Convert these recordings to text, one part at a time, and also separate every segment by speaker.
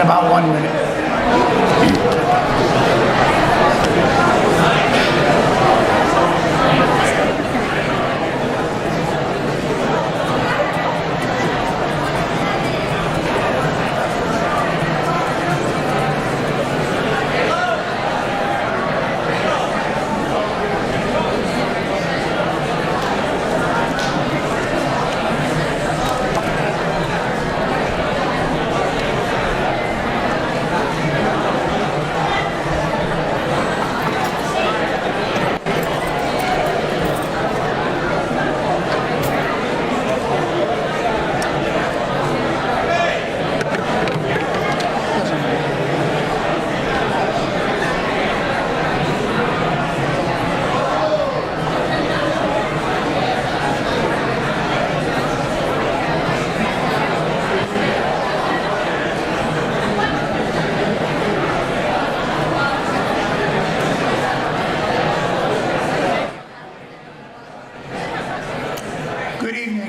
Speaker 1: about 1 minute.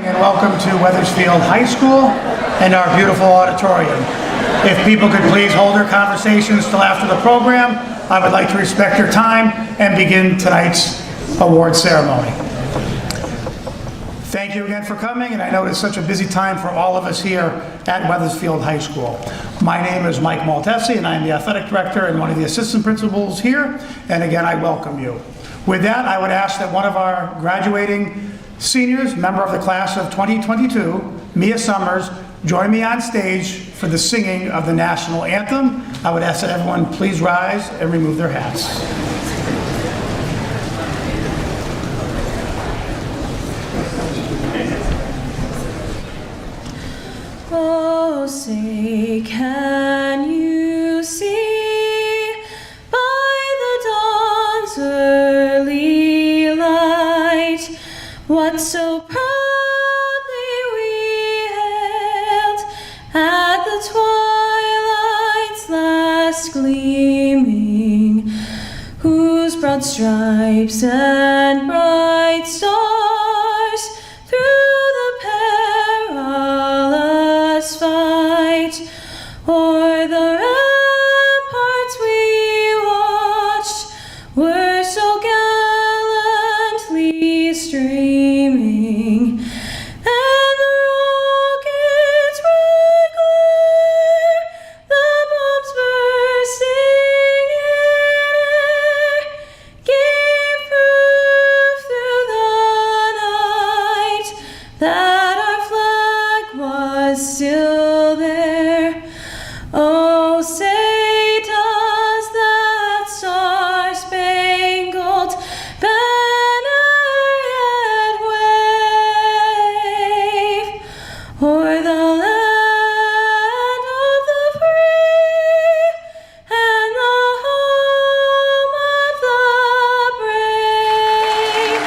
Speaker 1: Welcome to Wethersfield High School and our beautiful auditorium. If people could please hold their conversations till after the program, I would like to respect your time and begin tonight's award ceremony. Thank you again for coming, and I know it's such a busy time for all of us here at Wethersfield High School. My name is Mike Maltesi, and I am the athletic director and one of the assistant principals here, and again, I welcome you. With that, I would ask that one of our graduating seniors, member of the class of 2022, Mia Summers, join me on stage for the singing of the national anthem. I would ask that everyone please rise and remove their hats.
Speaker 2: Oh, say, can you see by the dawn's early light what so proudly we hailed at the twilight's last gleaming, whose broad stripes and bright stars through the perilous fight o'er the ramparts we watched were so gallantly streaming, and the rockets would glare, the bombs bursting in air gave proof through the night that our flag was still there. Oh, say does that star-spangled banner yet wave o'er the land of the free and the home of the brave?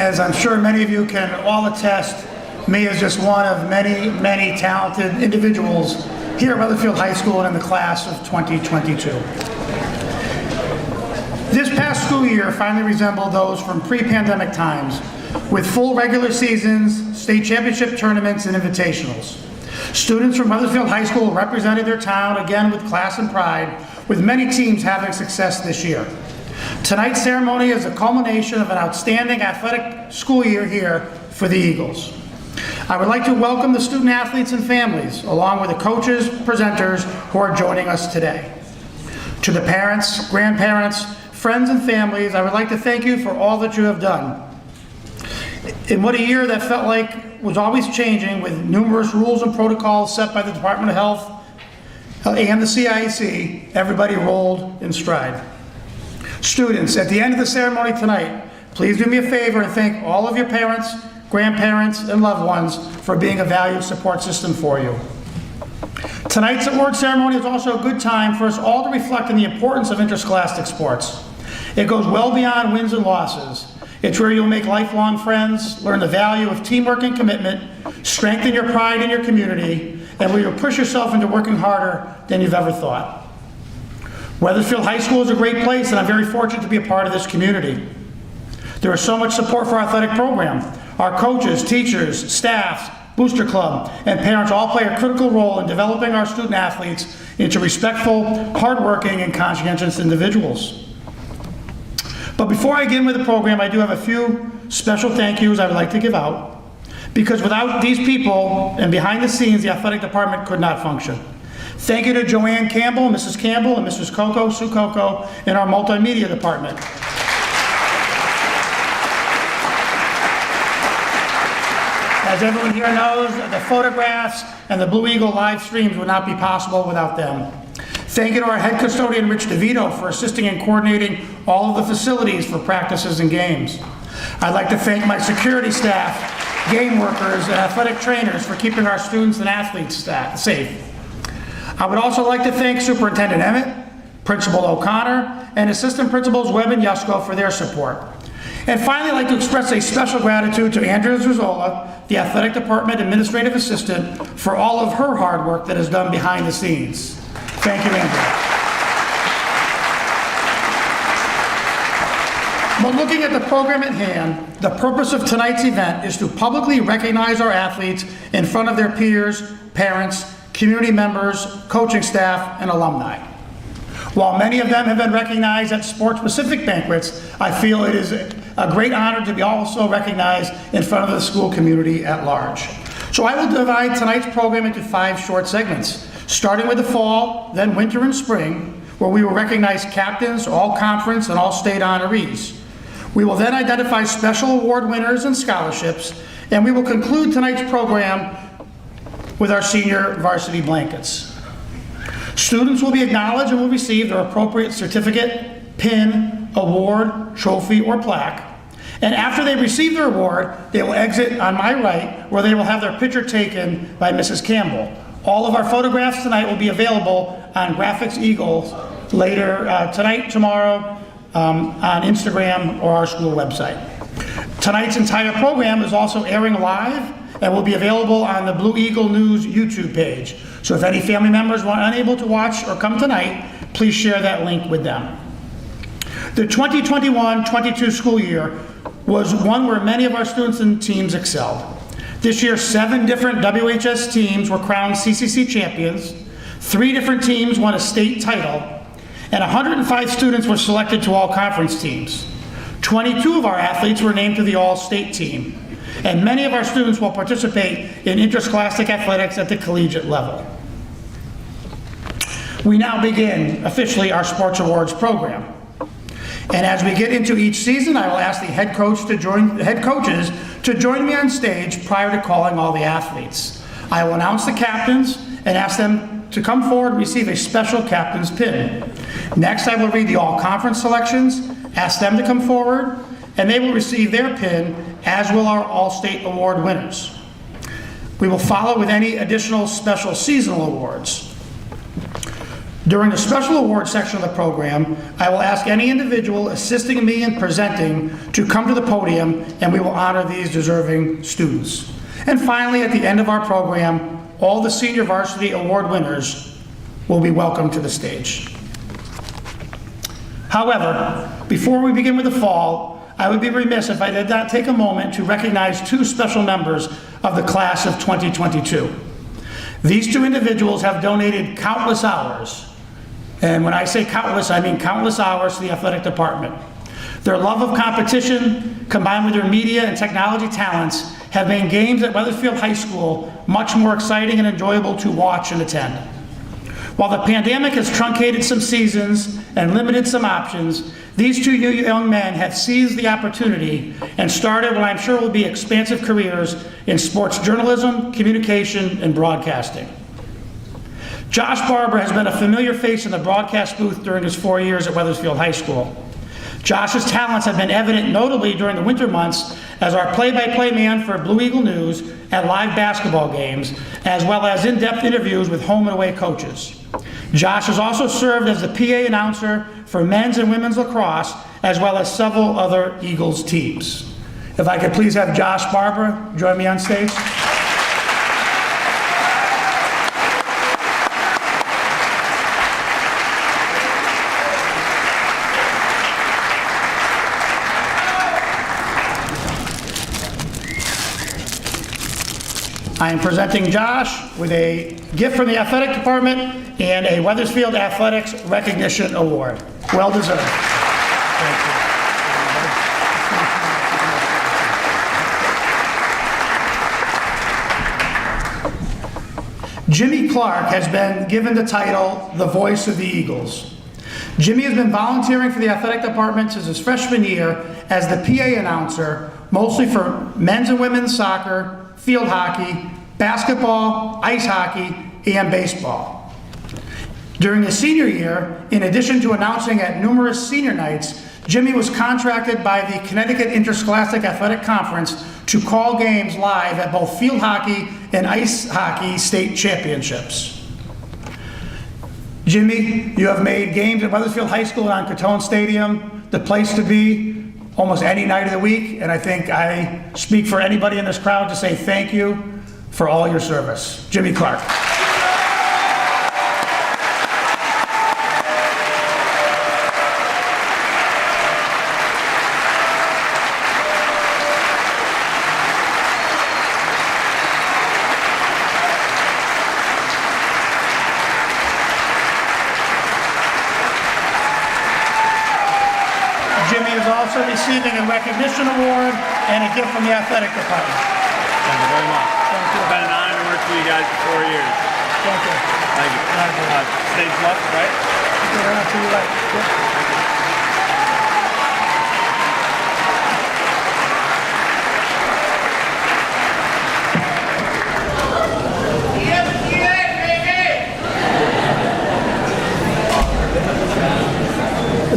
Speaker 1: As I'm sure many of you can all attest, Mia is just one of many, many talented individuals here at Wethersfield High School and in the class of 2022. This past school year finally resembled those from pre-pandemic times, with full regular seasons, state championship tournaments, and invitationals. Students from Wethersfield High School represented their town again with class and pride, with many teams having success this year. Tonight's ceremony is a culmination of an outstanding athletic school year here for the Eagles. I would like to welcome the student athletes and families, along with the coaches, presenters who are joining us today. To the parents, grandparents, friends, and families, I would like to thank you for all that you have done. In what a year that felt like was always changing, with numerous rules and protocols set by the Department of Health and the CIC, everybody rolled in stride. Students, at the end of the ceremony tonight, please do me a favor and thank all of your parents, grandparents, and loved ones for being a valued support system for you. Tonight's award ceremony is also a good time for us all to reflect on the importance of interscholastic sports. It goes well beyond wins and losses. It's where you'll make lifelong friends, learn the value of teamwork and commitment, strengthen your pride in your community, and where you'll push yourself into working harder than you've ever thought. Wethersfield High School is a great place, and I'm very fortunate to be a part of this community. There is so much support for our athletic program. Our coaches, teachers, staffs, Booster Club, and parents all play a critical role in developing our student athletes into respectful, hardworking, and conscientious individuals. But before I begin with the program, I do have a few special thank yous I would like to give out, because without these people and behind the scenes, the athletic department could not function. Thank you to Joanne Campbell, Mrs. Campbell, and Mrs. Coco, Sue Coco, in our multimedia department. As everyone here knows, the photographs and the Blue Eagle live streams would not be possible without them. Thank you to our head custodian, Rich DeVito, for assisting and coordinating all of the facilities for practices and games. I'd like to thank my security staff, game workers, and athletic trainers for keeping our students and athletes safe. I would also like to thank Superintendent Emmett, Principal O'Connor, and Assistant Principals Webb and Yusko for their support. And finally, I'd like to express a special gratitude to Andrea Zuzzola, the Athletic Department Administrative Assistant, for all of her hard work that is done behind the scenes. Thank you, Andrea. But looking at the program at hand, the purpose of tonight's event is to publicly recognize our athletes in front of their peers, parents, community members, coaching staff, and alumni. While many of them have been recognized at sport-specific banquets, I feel it is a great honor to be also recognized in front of the school community at large. So I will divide tonight's program into 5 short segments, starting with the fall, then winter and spring, where we will recognize captains, all-conference, and all-state honorees. We will then identify special award winners and scholarships, and we will conclude tonight's program with our senior varsity blankets. Students will be acknowledged and will receive their appropriate certificate, pin, award, trophy, or plaque. And after they receive their award, they will exit on my right, where they will have their picture taken by Mrs. Campbell. All of our photographs tonight will be available on Graphics Eagle later tonight, tomorrow, on Instagram or our school website. Tonight's entire program is also airing live and will be available on the Blue Eagle News YouTube page. So if any family members were unable to watch or come tonight, please share that link with them. The 2021-22 school year was one where many of our students and teams excelled. This year, 7 different WHS teams were crowned CCC champions, 3 different teams won a state title, and 105 students were selected to all conference teams. 22 of our athletes were named to the all-state team, and many of our students will participate in interscholastic athletics at the collegiate level. We now begin officially our Sports Awards program. And as we get into each season, I will ask the head coaches to join me on stage prior to calling all the athletes. I will announce the captains and ask them to come forward and receive a special captain's pin. Next, I will read the all-conference selections, ask them to come forward, and they will receive their pin, as will our all-state award winners. We will follow with any additional special seasonal awards. During the special awards section of the program, I will ask any individual assisting me in presenting to come to the podium, and we will honor these deserving students. And finally, at the end of our program, all the senior varsity award winners will be welcomed to the stage. However, before we begin with the fall, I would be remiss if I did not take a moment to recognize 2 special members of the class of 2022. These 2 individuals have donated countless hours, and when I say countless, I mean countless hours to the athletic department. Their love of competition, combined with their media and technology talents, have made games at Wethersfield High School much more exciting and enjoyable to watch and attend. While the pandemic has truncated some seasons and limited some options, these 2 young men have seized the opportunity and started what I'm sure will be expansive careers in sports journalism, communication, and broadcasting. Josh Barber has been a familiar face in the broadcast booth during his 4 years at Wethersfield High School. Josh's talents have been evident notably during the winter months as our play-by-play man for Blue Eagle News at live basketball games, as well as in-depth interviews with home and away coaches. Josh has also served as the PA announcer for men's and women's lacrosse, as well as several other Eagles teams. If I could please have Josh Barber join me on stage. I am presenting Josh with a gift from the athletic department and a Wethersfield Athletics Recognition Award. Well deserved. Thank you. Jimmy Clark has been given the title, the Voice of the Eagles. Jimmy has been volunteering for the athletic department since his freshman year as the PA announcer, mostly for men's and women's soccer, field hockey, basketball, ice hockey, and baseball. During his senior year, in addition to announcing at numerous senior nights, Jimmy was contracted by the Connecticut Interscholastic Athletic Conference to call games live at both field hockey and ice hockey state championships. Jimmy, you have made games at Wethersfield High School and on Catone Stadium the place to be almost any night of the week, and I think I speak for anybody in this crowd to say thank you for all your service. Jimmy Clark. Jimmy is also receiving a recognition award and a gift from the athletic department.
Speaker 3: Thank you very much.
Speaker 1: Thank you.
Speaker 3: It's been an honor to work with you guys for 4 years.
Speaker 1: Thank you.
Speaker 3: Thank you. Stage left, right?
Speaker 1: Go down to your right. Yep.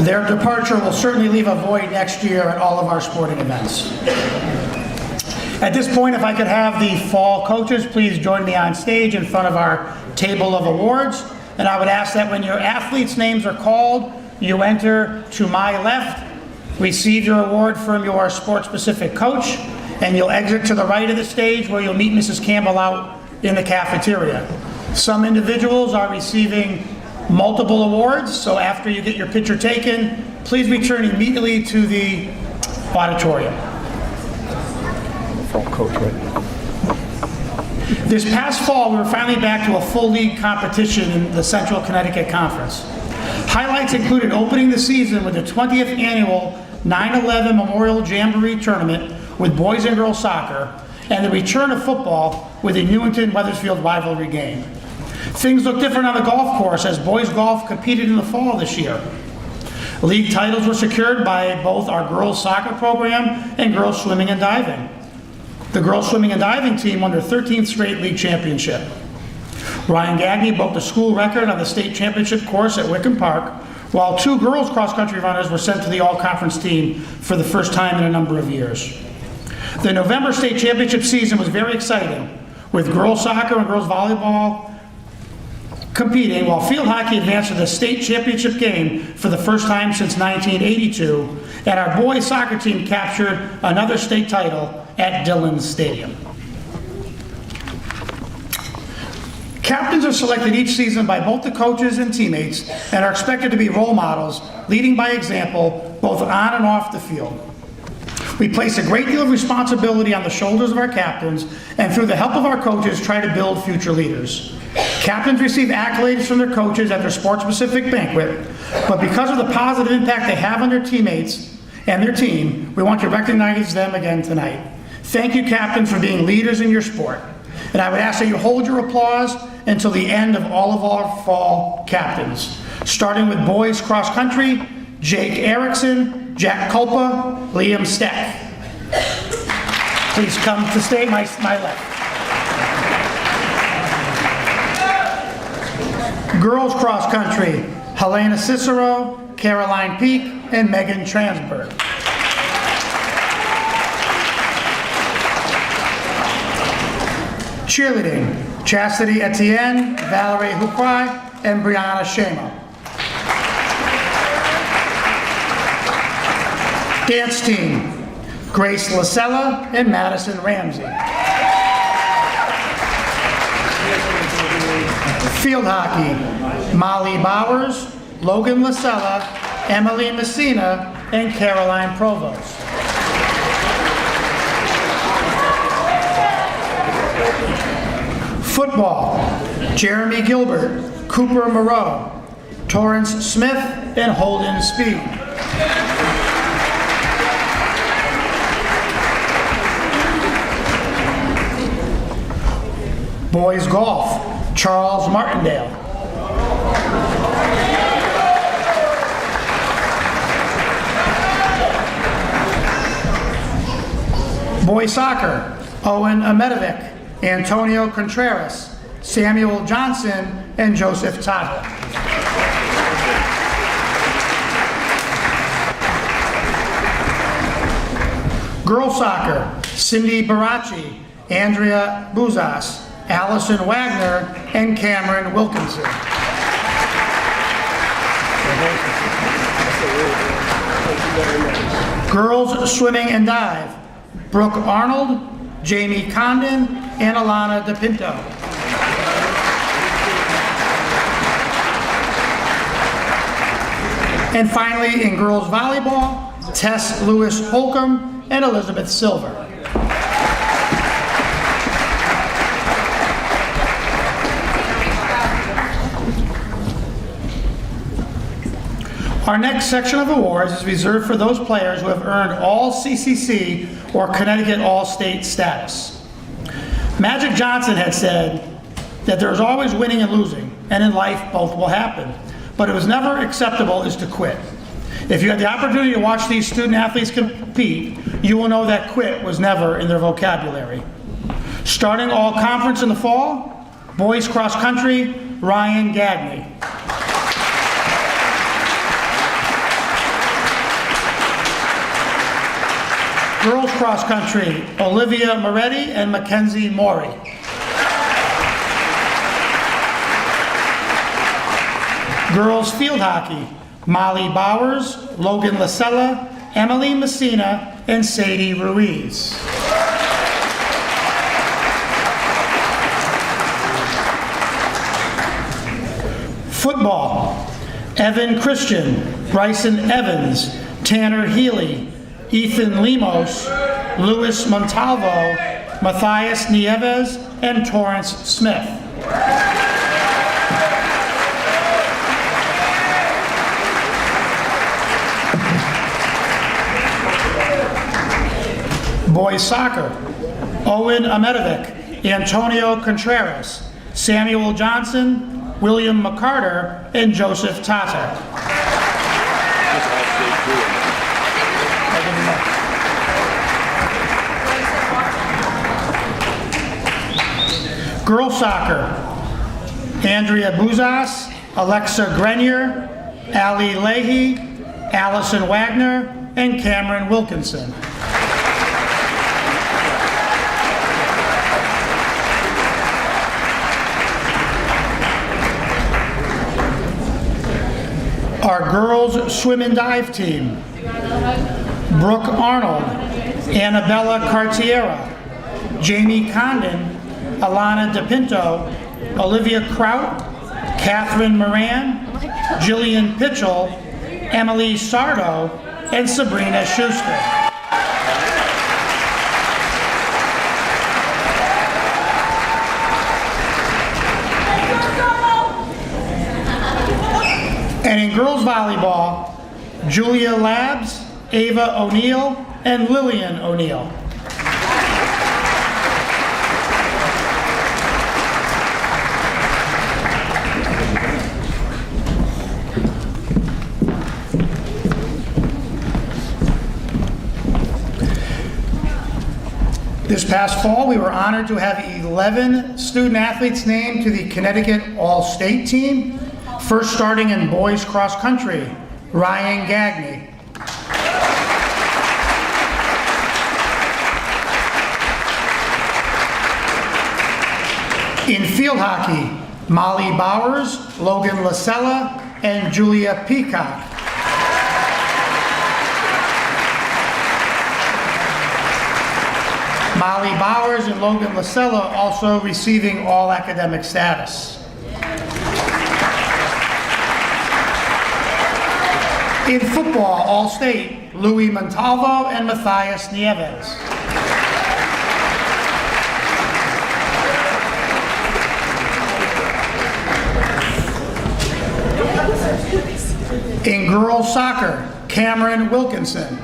Speaker 1: Their departure will certainly leave a void next year at all of our sporting events. At this point, if I could have the fall coaches please join me on stage in front of our table of awards. And I would ask that when your athletes' names are called, you enter to my left, receive your award from your sport-specific coach, and you'll exit to the right of the stage where you'll meet Mrs. Campbell out in the cafeteria. Some individuals are receiving multiple awards, so after you get your picture taken, please return immediately to the auditorium.
Speaker 3: Coach, right?
Speaker 1: This past fall, we were finally back to a full league competition in the Central Connecticut Conference. Highlights included opening the season with the 20th annual 9/11 Memorial Jamboree Tournament with boys and girls soccer, and the return of football with the Newington-Wethersfield rivalry game. Things look different on the golf course as boys golf competed in the fall this year. League titles were secured by both our girls soccer program and girls swimming and diving. The girls swimming and diving team won their 13th straight league championship. Ryan Gagne broke the school record on the state championship course at Wickham Park, while 2 girls cross-country runners were sent to the all-conference team for the first time in a number of years. The November state championship season was very exciting, with girls soccer and girls volleyball competing, while field hockey advanced to the state championship game for the first time since 1982, and our boys soccer team captured another state title at Dillon's Stadium. Captains are selected each season by both the coaches and teammates and are expected to be role models, leading by example, both on and off the field. We place a great deal of responsibility on the shoulders of our captains, and through the help of our coaches, try to build future leaders. Captains receive accolades from their coaches at their sport-specific banquet, but because of the positive impact they have on their teammates and their team, we want to recognize them again tonight. Thank you, captains, for being leaders in your sport. And I would ask that you hold your applause until the end of all of our fall captains. Starting with boys cross country, Jake Erickson, Jack Culpa, Liam Steck. Please come to stay my left. Girls cross country, Helena Cicero, Caroline Peak, and Megan Transberg. Cheerleading, Chastity Etienne, Valerie Hukwai, and Brianna Shamo. Dance team, Grace Lasella and Madison Ramsey. Field hockey, Molly Bowers, Logan Lasella, Emily Messina, and Caroline Provost. Football, Jeremy Gilbert, Cooper Moreau, Torrance Smith, and Holden Speed. Boys golf, Charles Martindale. Boys soccer, Owen Amedovic, Antonio Contreras, Samuel Johnson, and Joseph Tata. Girls soccer, Cindy Baracci, Andrea Buzas, Allison Wagner, and Cameron Wilkinson. Girls swimming and dive, Brooke Arnold, Jamie Condon, and Alana DePinto. And finally, in girls volleyball, Tess Lewis Holcomb and Elizabeth Silver. Our next section of awards is reserved for those players who have earned all CCC or Connecticut All-State status. Magic Johnson had said that there is always winning and losing, and in life both will happen, but it was never acceptable is to quit. If you had the opportunity to watch these student athletes compete, you will know that quit was never in their vocabulary. Starting all conference in the fall, boys cross country, Ryan Gagney. Girls cross country, Olivia Moretti and Mackenzie Morey. Girls field hockey, Molly Bowers, Logan Lasella, Emily Messina, and Sadie Ruiz. Football, Evan Christian, Bryson Evans, Tanner Healy, Ethan Lemos, Luis Montalvo, Matthias Nieves, and Torrance Smith. Boys soccer, Owen Amedovic, Antonio Contreras, Samuel Johnson, William McCarter, and Joseph Tata. Girls soccer, Andrea Buzas, Alexa Grenier, Ali Leahy, Allison Wagner, and Cameron Wilkinson. Our girls swim and dive team, Brooke Arnold, Annabella Cartiera, Jamie Condon, Alana DePinto, Olivia Kraut, Catherine Moran, Jillian Pitchell, Emily Sardo, and Sabrina Schuster. And in girls volleyball, Julia Labs, Ava O'Neill, and Lillian O'Neill. This past fall, we were honored to have 11 student athletes named to the Connecticut All-State team. First starting in boys cross country, Ryan Gagney. In field hockey, Molly Bowers, Logan Lasella, and Julia Peacock. Molly Bowers and Logan Lasella also receiving all academic status. In football, All-State, Louis Montalvo and Matthias Nieves. In girls soccer, Cameron Wilkinson.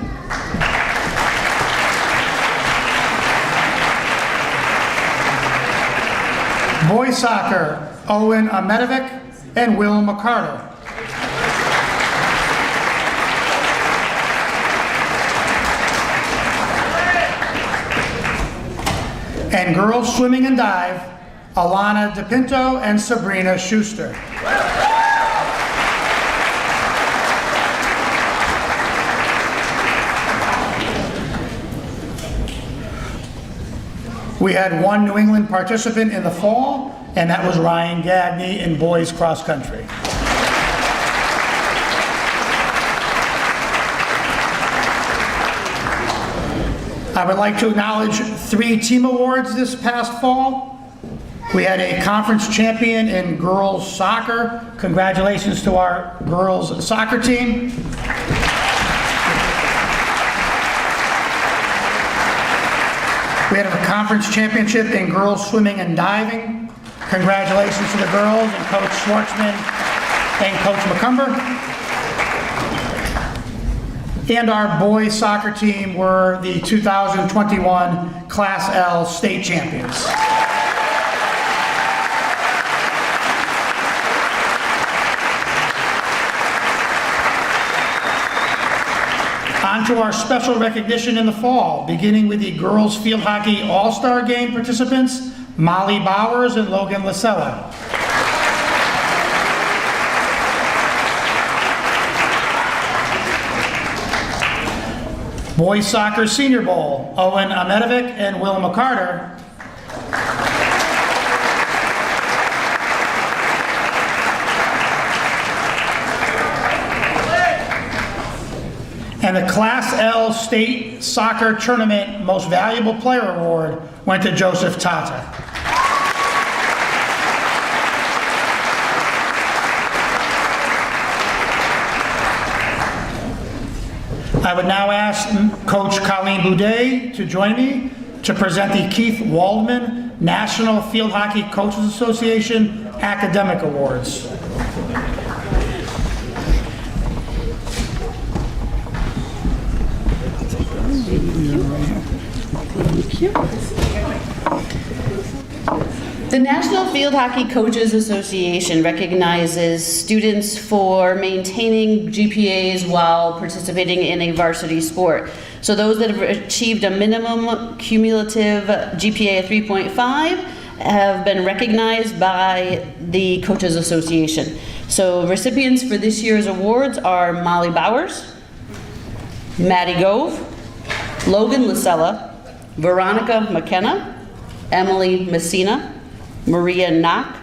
Speaker 1: Boys soccer, Owen Amedovic and Will McCarter. And girls swimming and dive, Alana DePinto and Sabrina Schuster. We had one New England participant in the fall, and that was Ryan Gagney in boys cross country. I would like to acknowledge 3 team awards this past fall. We had a conference champion in girls soccer. Congratulations to our girls soccer team. We had a conference championship in girls swimming and diving. Congratulations to the girls and Coach Schwartzman and Coach McCumber. And our boys soccer team were the 2021 Class L state champions. On to our special recognition in the fall, beginning with the girls field hockey all-star game participants, Molly Bowers and Logan Lasella. Boys soccer senior bowl, Owen Amedovic and Will McCarter. And the Class L State Soccer Tournament Most Valuable Player Award went to Joseph Tata. I would now ask Coach Colleen Boudet to join me to present the Keith Waldman National Field Hockey Coaches Association Academic Awards.
Speaker 4: The National Field Hockey Coaches Association recognizes students for maintaining GPAs while participating in a varsity sport. So those that have achieved a minimum cumulative GPA of 3.5 have been recognized by the Coaches Association. So recipients for this year's awards are Molly Bowers, Maddie Gove, Logan Lasella, Veronica McKenna, Emily Messina, Maria Knock,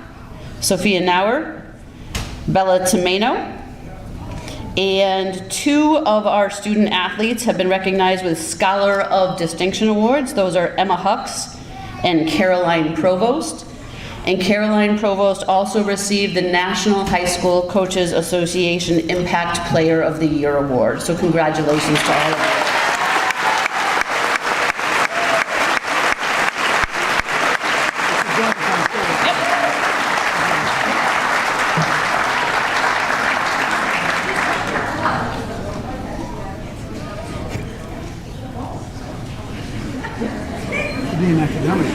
Speaker 4: Sophia Nauer, Bella Tomeno, and 2 of our student athletes have been recognized with Scholar of Distinction Awards. Those are Emma Hucks and Caroline Provost. And Caroline Provost also received the National High School Coaches Association Impact Player of the Year Award. So congratulations to all of you.
Speaker 5: Being academic.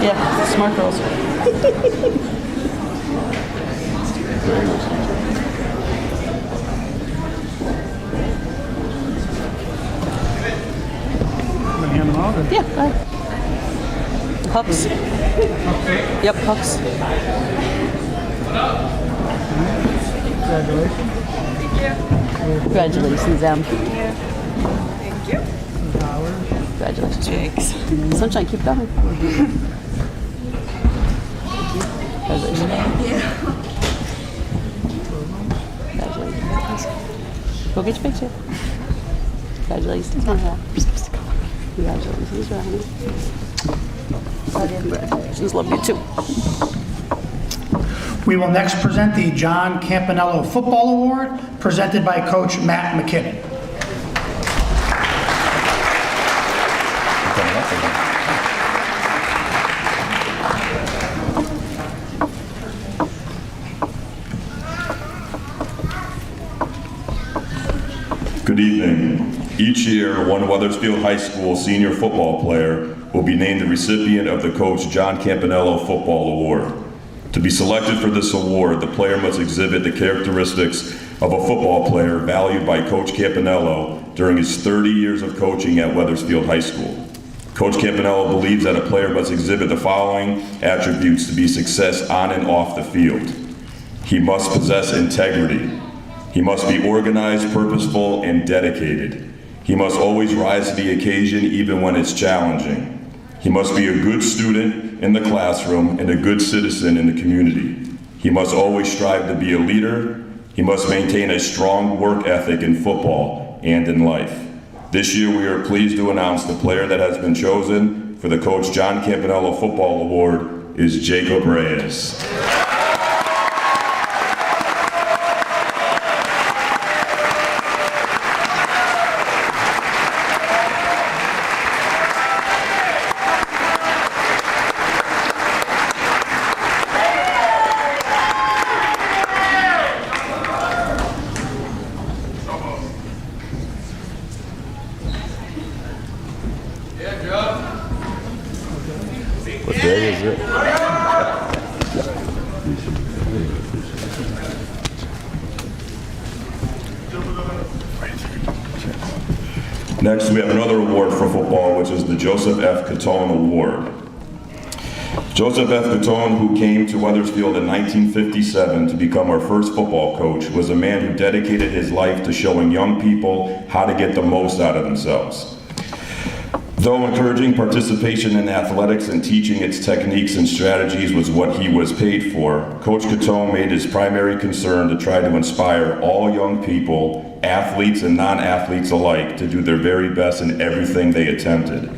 Speaker 4: Yeah, smart girls.
Speaker 5: Hand them out.
Speaker 4: Yeah, go ahead. Hucks. Yep, Hucks.
Speaker 5: Congratulations.
Speaker 4: Congratulations, Em.
Speaker 2: Thank you.
Speaker 4: Congratulations. Thanks. Sunshine, keep going. Congratulations. Congratulations. Go get your picture. Congratulations, Mara. Congratulations, Ronnie. Congratulations, love you too.
Speaker 1: We will next present the John Campanello Football Award, presented by Coach Matt McKinnon.
Speaker 6: Good evening. Each year, one Wethersfield High School senior football player will be named the recipient of the Coach John Campanello Football Award. To be selected for this award, the player must exhibit the characteristics of a football player valued by Coach Campanello during his 30 years of coaching at Wethersfield High School. Coach Campanello believes that a player must exhibit the following attributes to be success on and off the field. He must possess integrity. He must be organized, purposeful, and dedicated. He must always rise to the occasion even when it's challenging. He must be a good student in the classroom and a good citizen in the community. He must always strive to be a leader. He must maintain a strong work ethic in football and in life. This year we are pleased to announce the player that has been chosen for the Coach John Campanello Football Award is Jacob Reyes.
Speaker 7: What day is it?
Speaker 6: Next, we have another award for football, which is the Joseph F. Catone Award. Joseph F. Catone, who came to Wethersfield in 1957 to become our first football coach, was a man who dedicated his life to showing young people how to get the most out of themselves. Though encouraging participation in athletics and teaching its techniques and strategies was what he was paid for, Coach Catone made his primary concern to try to inspire all young people, athletes and non-athletes alike, to do their very best in everything they attempted.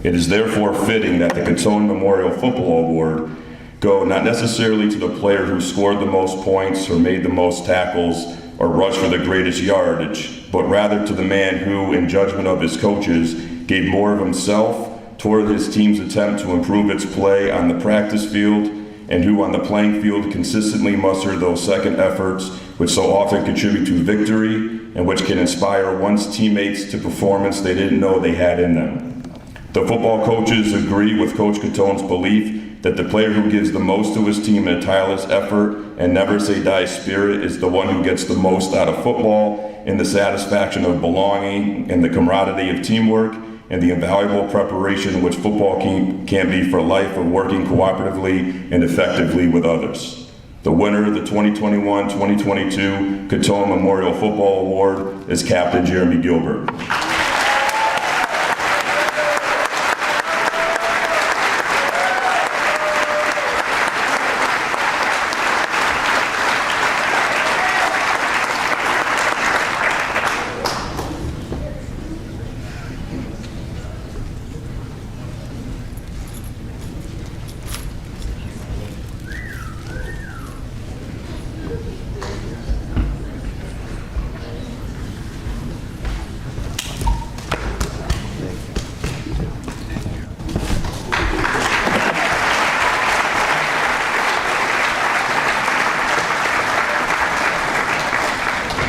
Speaker 6: It is therefore fitting that the Catone Memorial Football Award go not necessarily to the player who scored the most points or made the most tackles or rushed for the greatest yardage, but rather to the man who, in judgment of his coaches, gave more of himself toward his team's attempt to improve its play on the practice field, and who on the playing field consistently mustered those second efforts which so often contribute to victory and which can inspire one's teammates to performance they didn't know they had in them. The football coaches agree with Coach Catone's belief that the player who gives the most to his team in a tireless effort and never say die spirit is the one who gets the most out of football in the satisfaction of belonging and the camaraderie of teamwork and the invaluable preparation which football can be for life of working cooperatively and effectively with others. The winner of the 2021-2022 Catone Memorial Football Award is Captain Jeremy Gilbert.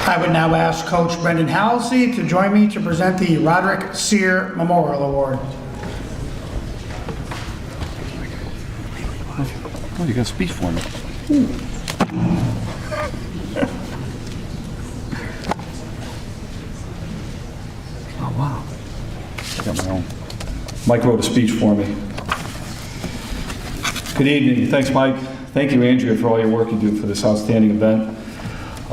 Speaker 1: I would now ask Coach Brendan Halsey to join me to present the Roderick Sear Memorial Award.
Speaker 7: Oh, you got a speech for me. Oh, wow. I got my own.
Speaker 8: Mike wrote a speech for me. Good evening. Thanks, Mike. Thank you, Andrea, for all your work you do for this outstanding event.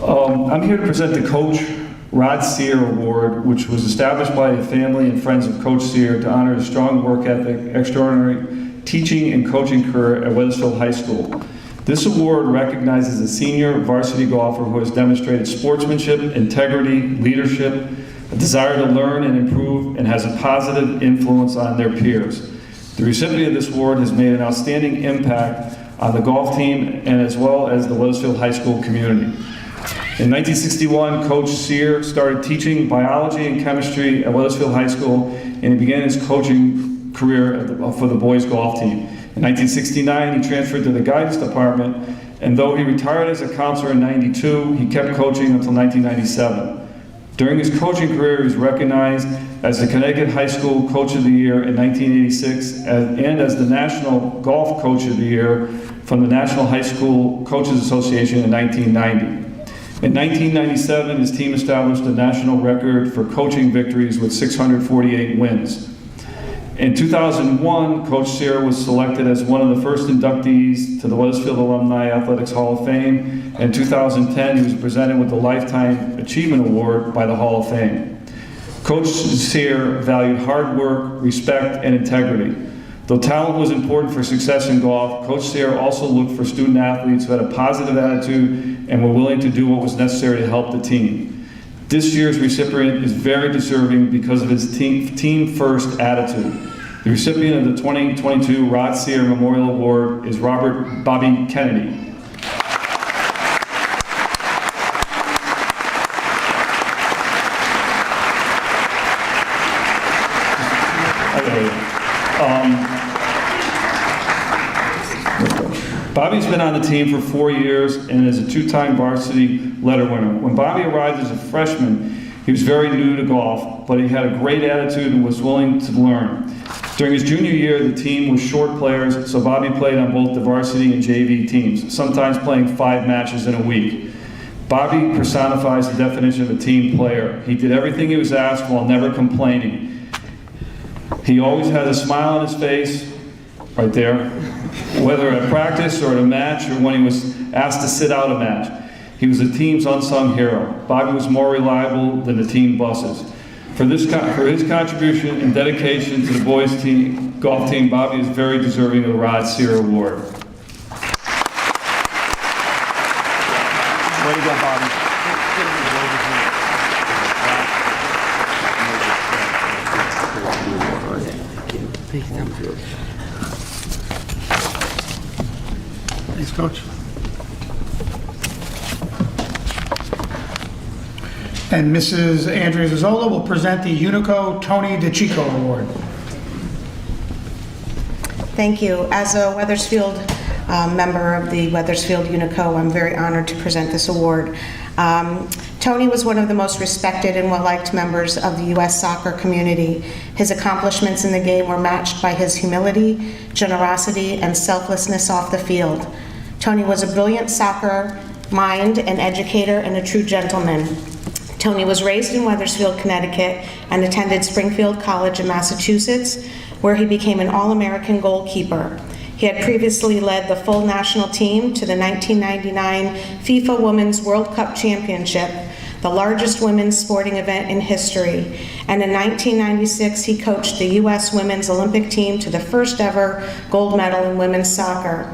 Speaker 8: I'm here to present the Coach Rod Sear Award, which was established by the family and friends of Coach Sear to honor his strong work ethic, extraordinary teaching and coaching career at Wethersfield High School. This award recognizes a senior varsity golfer who has demonstrated sportsmanship, integrity, leadership, a desire to learn and improve, and has a positive influence on their peers. The recipient of this award has made an outstanding impact on the golf team and as well as the Wethersfield High School community. In 1961, Coach Sear started teaching biology and chemistry at Wethersfield High School, and he began his coaching career for the boys golf team. In 1969, he transferred to the guidance department, and though he retired as a counselor in '92, he kept coaching until 1997. During his coaching career, he was recognized as the Connecticut High School Coach of the Year in 1986 and as the National Golf Coach of the Year from the National High School Coaches Association in 1990. In 1997, his team established a national record for coaching victories with 648 wins. In 2001, Coach Sear was selected as one of the first inductees to the Wethersfield Alumni Athletics Hall of Fame. In 2010, he was presented with the Lifetime Achievement Award by the Hall of Fame. Coach Sear valued hard work, respect, and integrity. Though talent was important for success in golf, Coach Sear also looked for student athletes who had a positive attitude and were willing to do what was necessary to help the team. This year's recipient is very deserving because of his team-first attitude. The recipient of the 2022 Rod Sear Memorial Award is Bobby Kennedy. Bobby's been on the team for 4 years and is a two-time varsity letter winner. When Bobby arrived as a freshman, he was very new to golf, but he had a great attitude and was willing to learn. During his junior year, the team was short players, so Bobby played on both the varsity and JV teams, sometimes playing 5 matches in a week. Bobby personifies the definition of a team player. He did everything he was asked while never complaining. He always had a smile on his face, right there, whether at practice or at a match or when he was asked to sit out a match. He was the team's unsung hero. Bobby was more reliable than the team buses. For his contribution and dedication to the boys' golf team, Bobby is very deserving of the Rod Sear Award.
Speaker 3: Way to go, Bobby.
Speaker 1: Thanks, Coach. And Mrs. Andrea Zazzola will present the Unico Tony DeCicco Award.
Speaker 2: Thank you. As a Wethersfield member of the Wethersfield Unico, I'm very honored to present this award. Tony was one of the most respected and well-liked members of the U.S. soccer community. His accomplishments in the game were matched by his humility, generosity, and selflessness off the field. Tony was a brilliant soccer mind, an educator, and a true gentleman. Tony was raised in Wethersfield, Connecticut, and attended Springfield College in Massachusetts, where he became an All-American goalkeeper. He had previously led the full national team to the 1999 FIFA Women's World Cup Championship, the largest women's sporting event in history. And in 1996, he coached the U.S. Women's Olympic team to the first ever gold medal in women's soccer.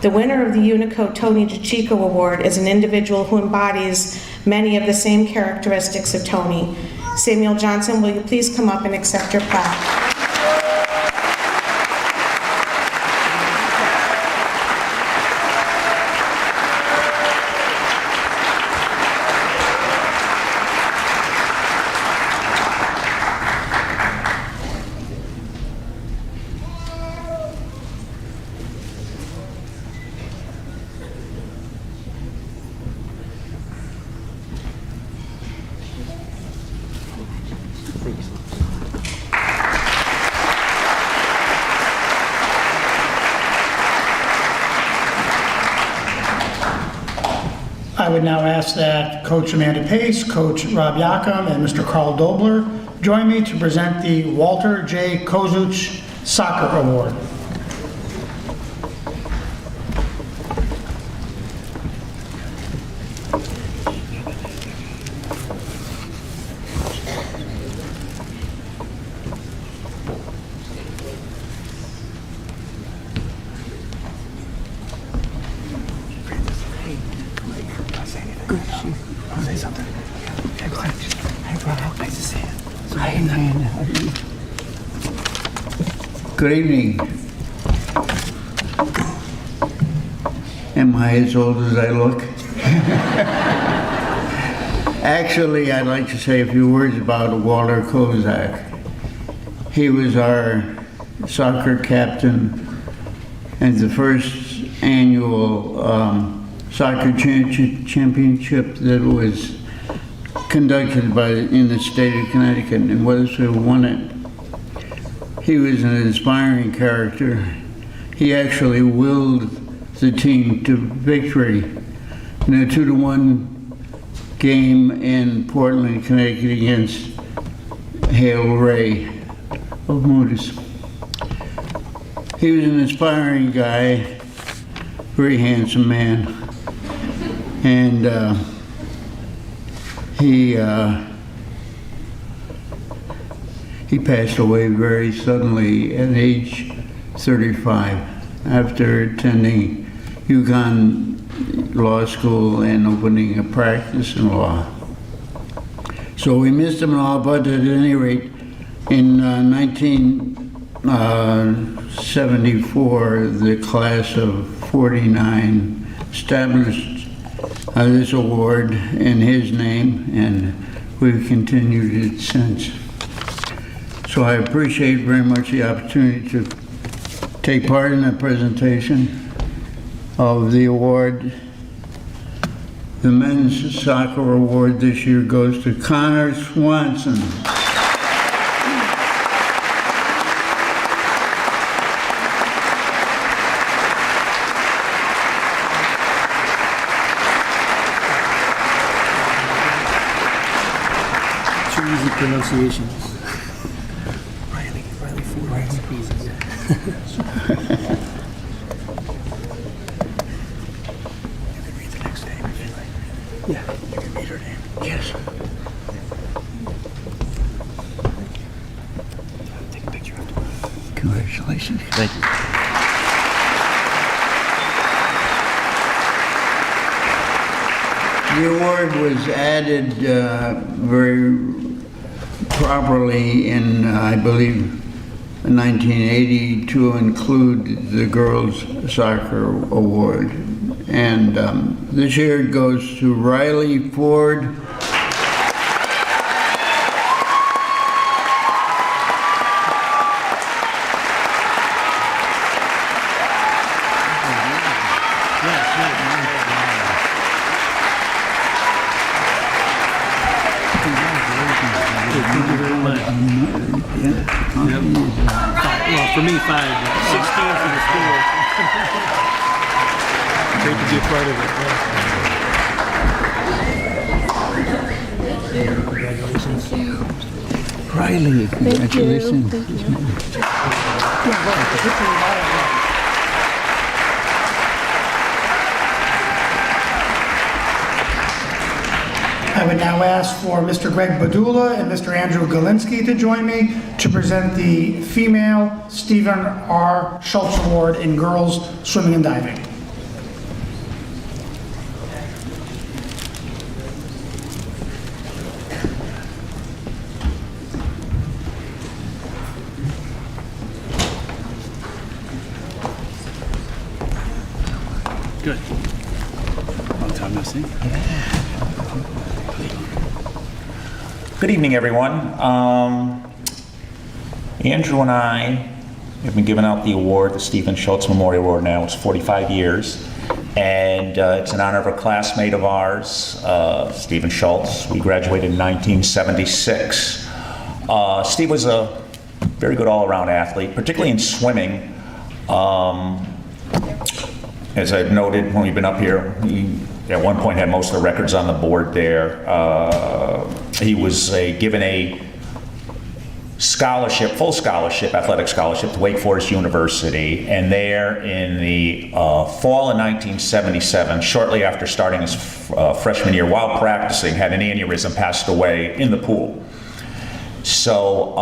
Speaker 2: The winner of the Unico Tony DeCicco Award is an individual who embodies many of the same characteristics of Tony. Samuel Johnson, will you please come up and accept your plaque?
Speaker 1: I would now ask that Coach Amanda Pace, Coach Rob Yakum, and Mr. Carl Dobler join me to present the Walter J. Kozuch Soccer Award.
Speaker 9: Good evening. Am I as old as I look? Actually, I'd like to say a few words about Walter Kozak. He was our soccer captain and the first annual soccer championship that was conducted in the state of Connecticut, and Wethersfield won it. He was an inspiring character. He actually willed the team to victory in a 2-1 game in Portland, Connecticut against Hale Ray of Moodus. He was an inspiring guy, very handsome man, and he passed away very suddenly at age 35 after attending UConn Law School and opening a practice in law. So we missed him and all, but at any rate, in 1974, the class of 49 established this award in his name, and we've continued it since. So I appreciate very much the opportunity to take part in the presentation of the award. The men's soccer award this year goes to Connor Swanson.
Speaker 5: Two easy pronunciations. Riley Ford. Easy, yeah. Yeah. You can read her name. Yes. Take a picture of it.
Speaker 9: Congratulations.
Speaker 7: Thank you.
Speaker 9: The award was added very properly in, I believe, 1980 to include the girls' soccer award. And this year it goes to Riley Ford.
Speaker 5: Well, for me, 5. 16 for the school. Great to be a part of it. Congratulations.
Speaker 9: Riley, congratulations.
Speaker 1: I would now ask for Mr. Greg Badula and Mr. Andrew Galinsky to join me to present the female Stephen R. Schultz Award in girls swimming and diving.
Speaker 5: Good. Long time no see.
Speaker 10: Good evening, everyone. Andrew and I have been giving out the award, the Stephen Schultz Memorial Award now. It's 45 years. And it's in honor of a classmate of ours, Stephen Schultz. We graduated in 1976. Steve was a very good all-around athlete, particularly in swimming. As I've noted when we've been up here, he at one point had most of the records on the board there. He was given a scholarship, full scholarship, athletic scholarship to Wake Forest University, and there in the fall of 1977, shortly after starting his freshman year, while practicing, had an aneurysm, passed away in the pool. So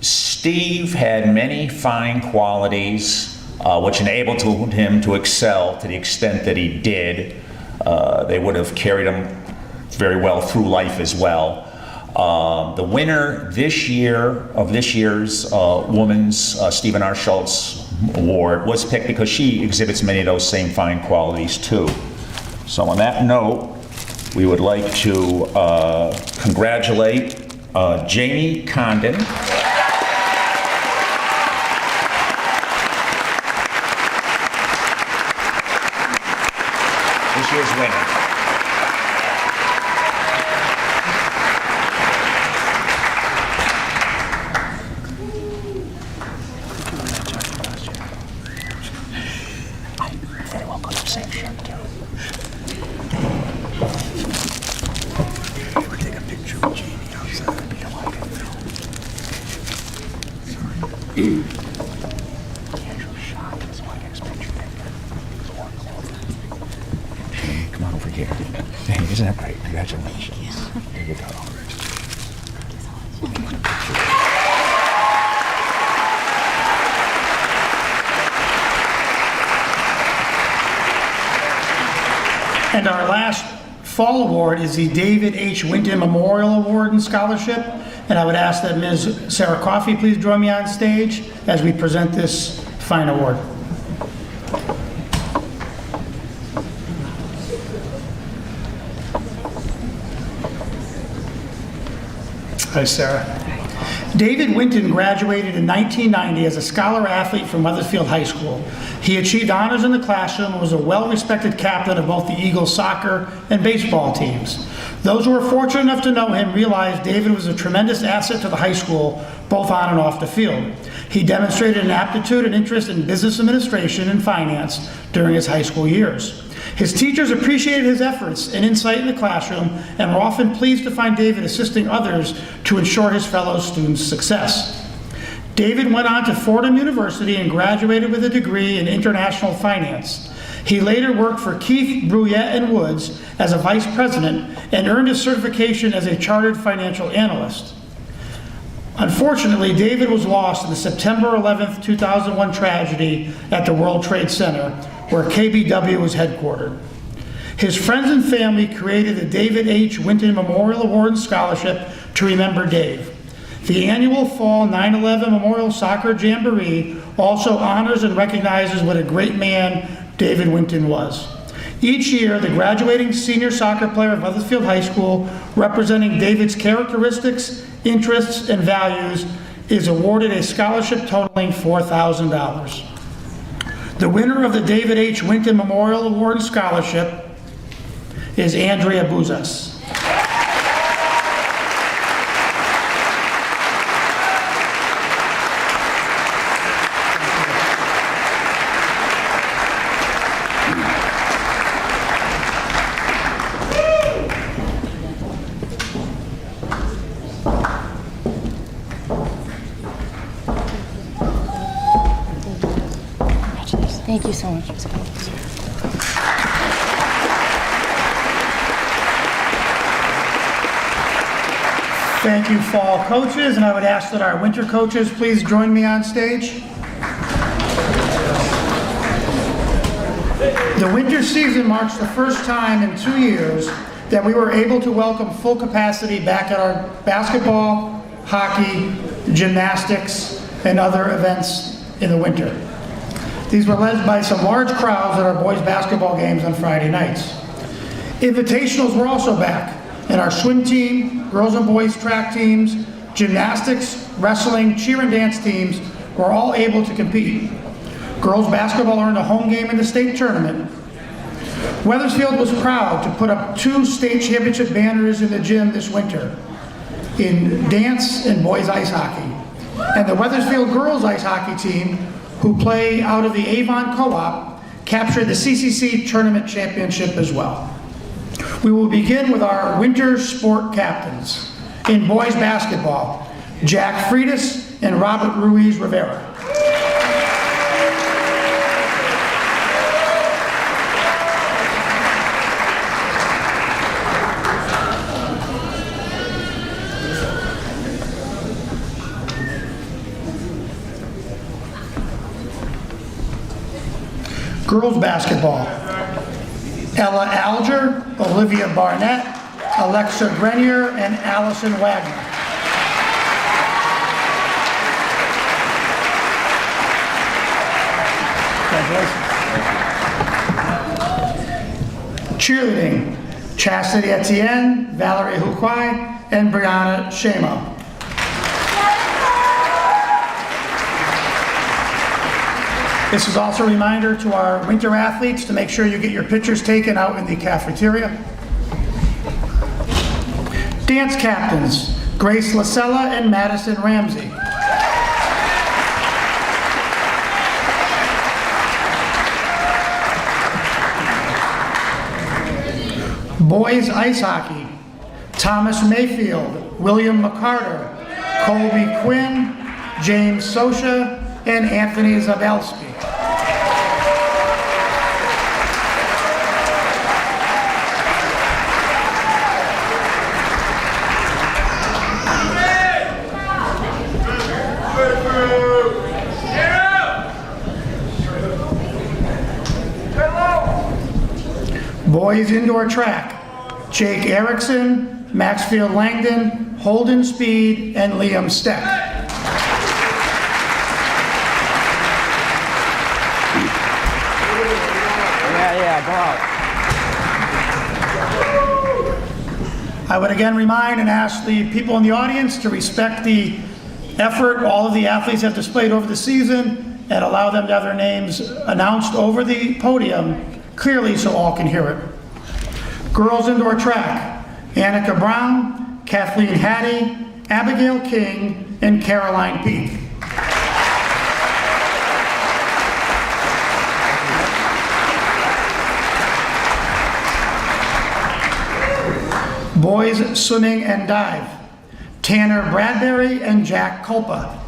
Speaker 10: Steve had many fine qualities which enabled him to excel to the extent that he did. They would have carried him very well through life as well. The winner this year of this year's Women's Stephen R. Schultz Award was picked because she exhibits many of those same fine qualities too. So on that note, we would like to congratulate Jamie Condon. This year's winner. Come on over here. Hey, isn't that great? Congratulations. There you go.
Speaker 1: And our last fall award is the David H. Winton Memorial Award and Scholarship. And I would ask that Ms. Sarah Coffey please join me on stage as we present this fine award. Hi, Sarah. David Winton graduated in 1990 as a scholar athlete from Wethersfield High School. He achieved honors in the classroom and was a well-respected captain of both the Eagles soccer and baseball teams. Those who were fortunate enough to know him realized David was a tremendous asset to the high school, both on and off the field. He demonstrated an aptitude and interest in business administration and finance during his high school years. His teachers appreciated his efforts and insight in the classroom and were often pleased to find David assisting others to ensure his fellow students' success. David went on to Fordham University and graduated with a degree in international finance. He later worked for Keefe, Bruyette & Woods as a vice president and earned his certification as a chartered financial analyst. Unfortunately, David was lost in the September 11, 2001 tragedy at the World Trade Center, where KBW was headquartered. His friends and family created the David H. Winton Memorial Award and Scholarship to remember Dave. The annual Fall 9/11 Memorial Soccer Jamboree also honors and recognizes what a great man David Winton was. Each year, the graduating senior soccer player of Wethersfield High School, representing David's characteristics, interests, and values, is awarded a scholarship totaling $4,000. The winner of the David H. Winton Memorial Award and Scholarship is Andrea Buzas.
Speaker 11: Thank you so much.
Speaker 1: Thank you, fall coaches, and I would ask that our winter coaches please join me on stage. The winter season marks the first time in 2 years that we were able to welcome full capacity back at our basketball, hockey, gymnastics, and other events in the winter. These were led by some large crowds at our boys' basketball games on Friday nights. Invitationals were also back, and our swim team, girls and boys track teams, gymnastics, wrestling, cheer and dance teams were all able to compete. Girls basketball earned a home game in the state tournament. Wethersfield was proud to put up 2 state championship banners in the gym this winter in dance and boys ice hockey. And the Wethersfield girls ice hockey team, who play out of the Avon Co-op, captured the CCC Tournament Championship as well. We will begin with our winter sport captains. In boys basketball, Jack Freitas and Robert Ruiz Rivera. Girls basketball, Ella Alger, Olivia Barnett, Alexa Grenier, and Allison Wagner. Congratulations. Cheerleading, Chastity Etienne, Valerie Hukwai, and Brianna Shamo. This is also a reminder to our winter athletes to make sure you get your pictures taken out in the cafeteria. Dance captains, Grace Lasella and Madison Ramsey. Boys ice hockey, Thomas Mayfield, William McCarter, Colby Quinn, James Sosha, and Anthony Zabelski. Boys indoor track, Jake Erickson, Maxfield Langdon, Holden Speed, and Liam Steck.
Speaker 7: Yeah, go out.
Speaker 1: I would again remind and ask the people in the audience to respect the effort all of the athletes have displayed over the season and allow them to have their names announced over the podium clearly so all can hear it. Girls indoor track, Annika Brown, Kathleen Hattie, Abigail King, and Caroline Peak. Boys swimming and dive, Tanner Bradbury and Jack Culpa.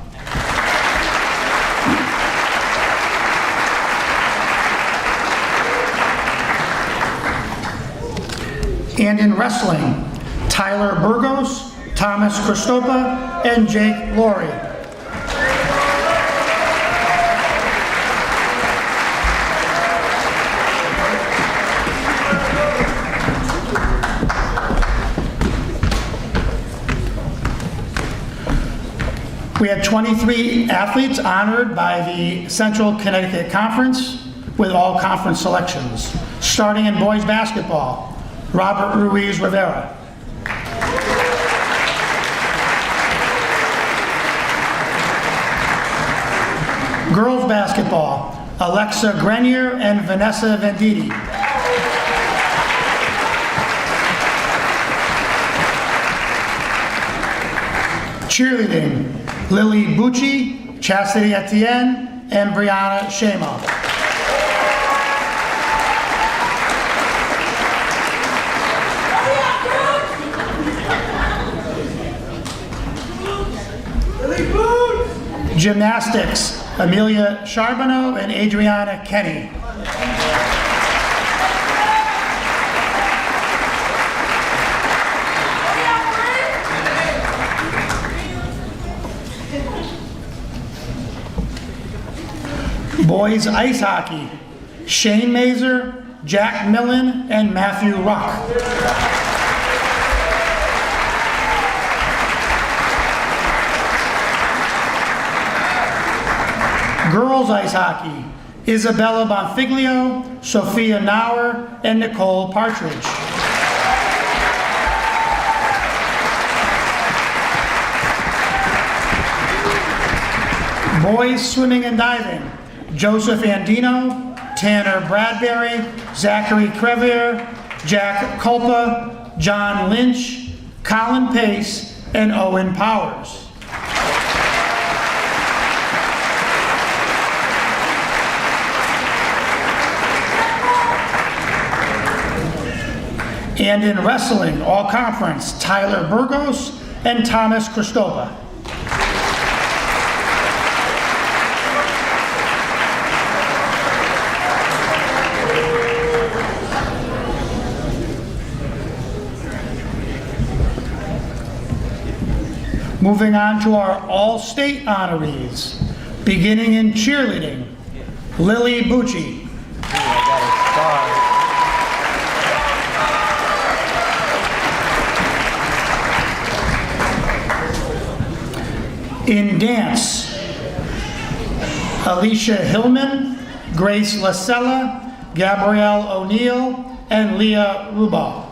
Speaker 1: And in wrestling, Tyler Burgos, Thomas Christopa, and Jake Laurie. We had 23 athletes honored by the Central Connecticut Conference with all conference selections. Starting in boys basketball, Robert Ruiz Rivera. Girls basketball, Alexa Grenier and Vanessa Venditti. Cheerleading, Lily Bucci, Chastity Etienne, and Brianna Shamo. Gymnastics, Amelia Charbonneau and Adriana Kenny. Boys ice hockey, Shane Mazer, Jack Millen, and Matthew Ruck. Girls ice hockey, Isabella Bonfiglio, Sophia Nauer, and Nicole Partridge. Boys swimming and diving, Joseph Andino, Tanner Bradbury, Zachary Crevier, Jack Culpa, John Lynch, Colin Pace, and Owen Powers. And in wrestling, all conference, Tyler Burgos and Thomas Christopa. Moving on to our all-state honorees, beginning in cheerleading, Lily Bucci. In dance, Alicia Hillman, Grace Lasella, Gabrielle O'Neill, and Leah Rubaugh.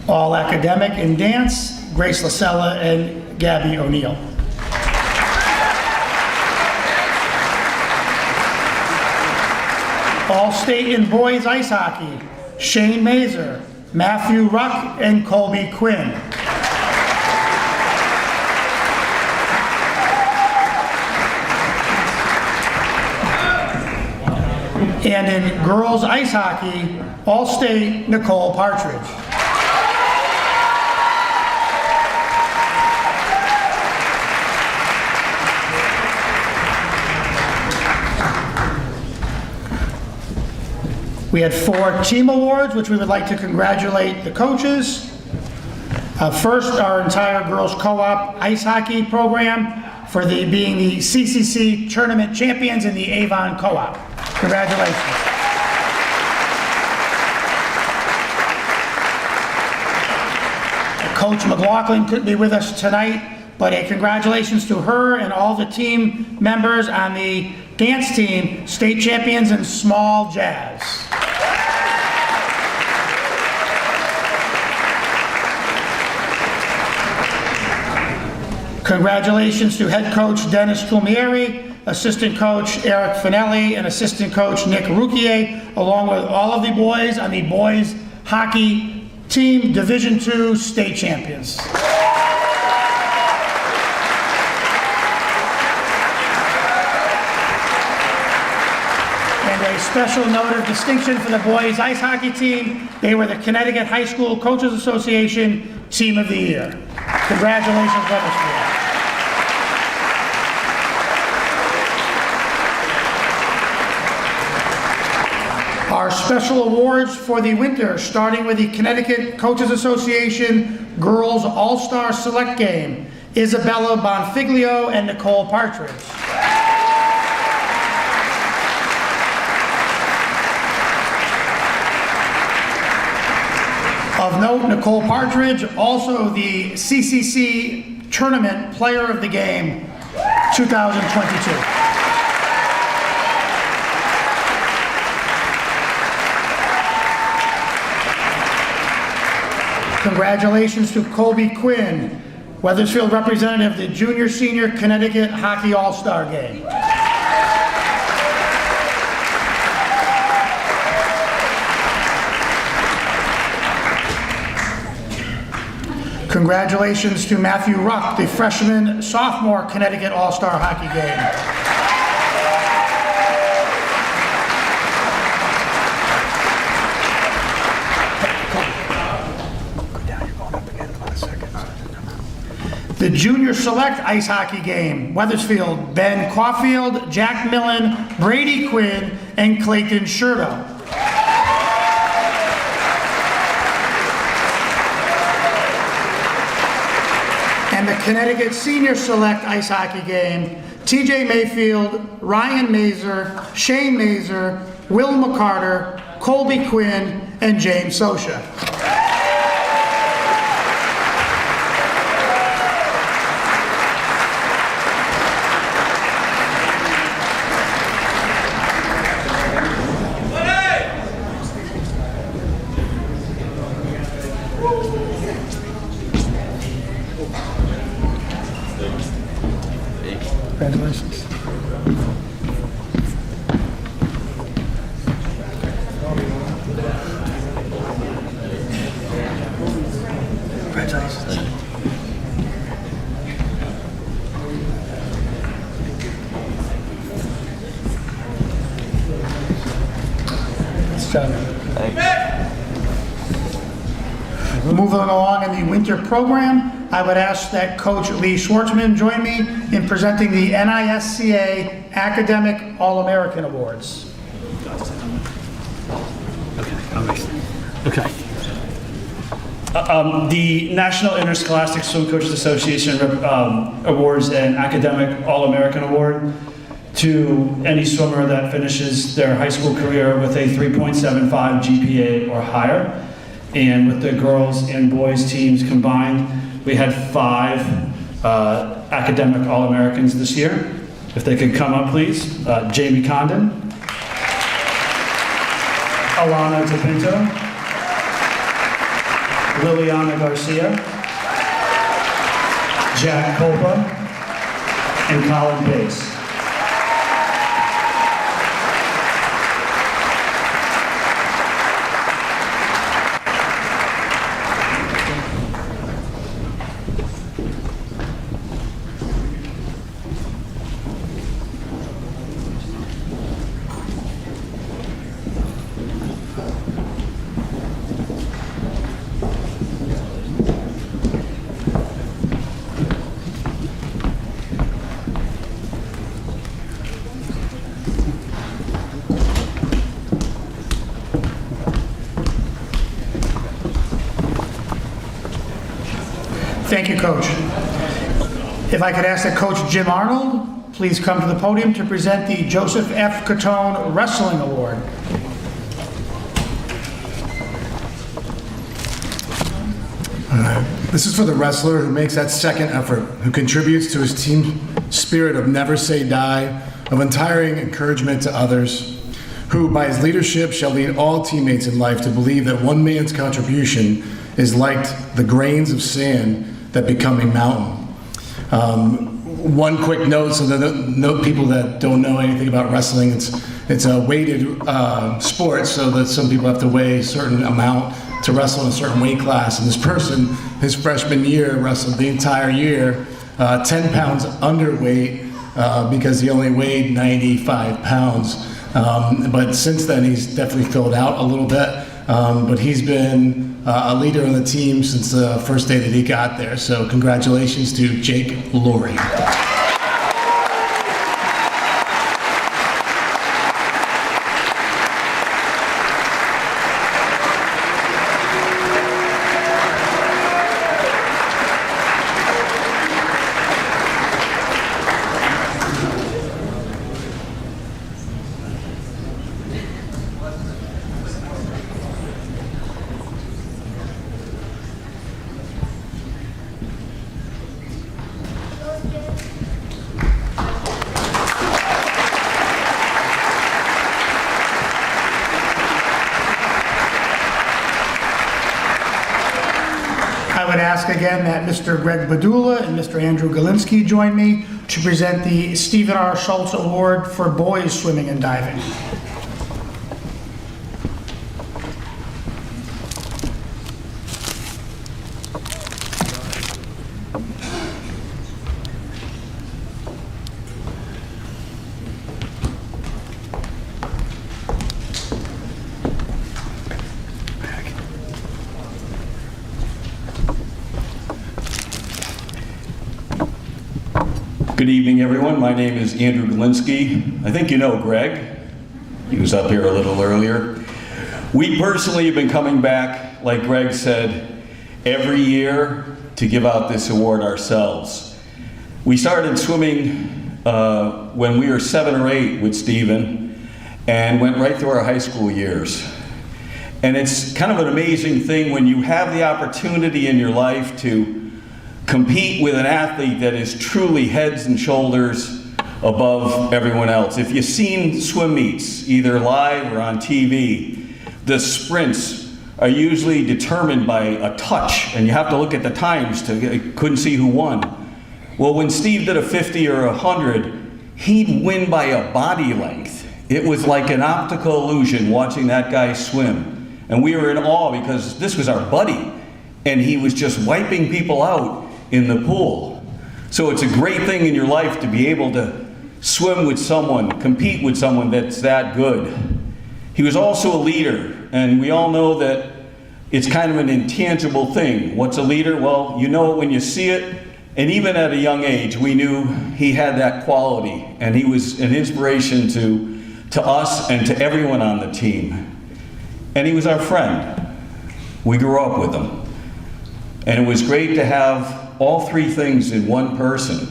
Speaker 1: All academic in dance, Grace Lasella and Gabby O'Neill. All state in boys ice hockey, Shane Mazer, Matthew Ruck, and Colby Quinn. And in girls ice hockey, All-State Nicole Partridge. We had 4 team awards, which we would like to congratulate the coaches. First, our entire girls co-op ice hockey program for being the CCC tournament champions in the Avon co-op. Congratulations. Coach McLaughlin couldn't be with us tonight, but a congratulations to her and all the team members on the dance team, state champions in small jazz. Congratulations to head coach Dennis Trumieri, assistant coach Eric Finelli, and assistant coach Nick Rouquier, along with all of the boys on the boys hockey team, Division II state champions. And a special note of distinction for the boys ice hockey team. They were the Connecticut High School Coaches Association Team of the Year. Congratulations, Wethersfield. Our special awards for the winter, starting with the Connecticut Coaches Association Girls All-Star Select Game, Isabella Bonfiglio and Nicole Partridge. Of note, Nicole Partridge, also the CCC Tournament Player of the Game 2022. Congratulations to Colby Quinn, Wethersfield representative of the Junior Senior Connecticut Hockey All-Star Game. Congratulations to Matthew Ruck, the freshman sophomore Connecticut All-Star Hockey Game. The Junior Select Ice Hockey Game, Wethersfield, Ben Caulfield, Jack Millen, Brady Quinn, and Clayton Sherdo. And the Connecticut Senior Select Ice Hockey Game, TJ Mayfield, Ryan Mazer, Shane Mazer, Will McCarter, Colby Quinn, and James Sosha. Congratulations. Congratulations. Nice job. Moving along in the winter program, I would ask that Coach Lee Schwartzman join me in presenting the NISCA Academic All-American Awards.
Speaker 5: Okay. The National Interscholastic Swim Coaches Association awards an Academic All-American Award to any swimmer that finishes their high school career with a 3.75 GPA or higher. And with the girls and boys teams combined, we had 5 academic All-Americans this year. If they could come up, please. Jamie Condon, Alana Tapinto, Liliana Garcia, Jack Colpa, and Colin Pace.
Speaker 1: Thank you, Coach. If I could ask that Coach Jim Arnold please come to the podium to present the Joseph F. Catone Wrestling Award.
Speaker 11: This is for the wrestler who makes that second effort, who contributes to his team spirit of never say die, of untiring encouragement to others, who by his leadership shall lead all teammates in life to believe that one man's contribution is like the grains of sand that become a mountain. One quick note, so that note people that don't know anything about wrestling, it's a weighted sport, so that some people have to weigh a certain amount to wrestle in a certain weight class. And this person, his freshman year, wrestled the entire year 10 pounds underweight because he only weighed 95 pounds. But since then, he's definitely filled out a little bit. But he's been a leader on the team since the first day that he got there. So congratulations to Jake Laurie.
Speaker 1: I would ask again that Mr. Greg Badula and Mr. Andrew Galinsky join me to present the Stephen R. Schultz Award for Boys Swimming and Diving.
Speaker 12: Good evening, everyone. My name is Andrew Galinsky. I think you know Greg. He was up here a little earlier. We personally have been coming back, like Greg said, every year to give out this award ourselves. We started swimming when we were 7 or 8 with Stephen and went right through our high school years. And it's kind of an amazing thing when you have the opportunity in your life to compete with an athlete that is truly heads and shoulders above everyone else. If you've seen swim meets, either live or on TV, the sprints are usually determined by a touch, and you have to look at the times couldn't see who won. Well, when Steve did a 50 or 100, he'd win by a body length. It was like an optical illusion watching that guy swim. And we were in awe because this was our buddy, and he was just wiping people out in the pool. So it's a great thing in your life to be able to swim with someone, compete with someone that's that good. He was also a leader, and we all know that it's kind of an intangible thing. What's a leader? Well, you know it when you see it, and even at a young age, we knew he had that quality, and he was an inspiration to us and to everyone on the team. And he was our friend. We grew up with him. And it was great to have all three things in one person: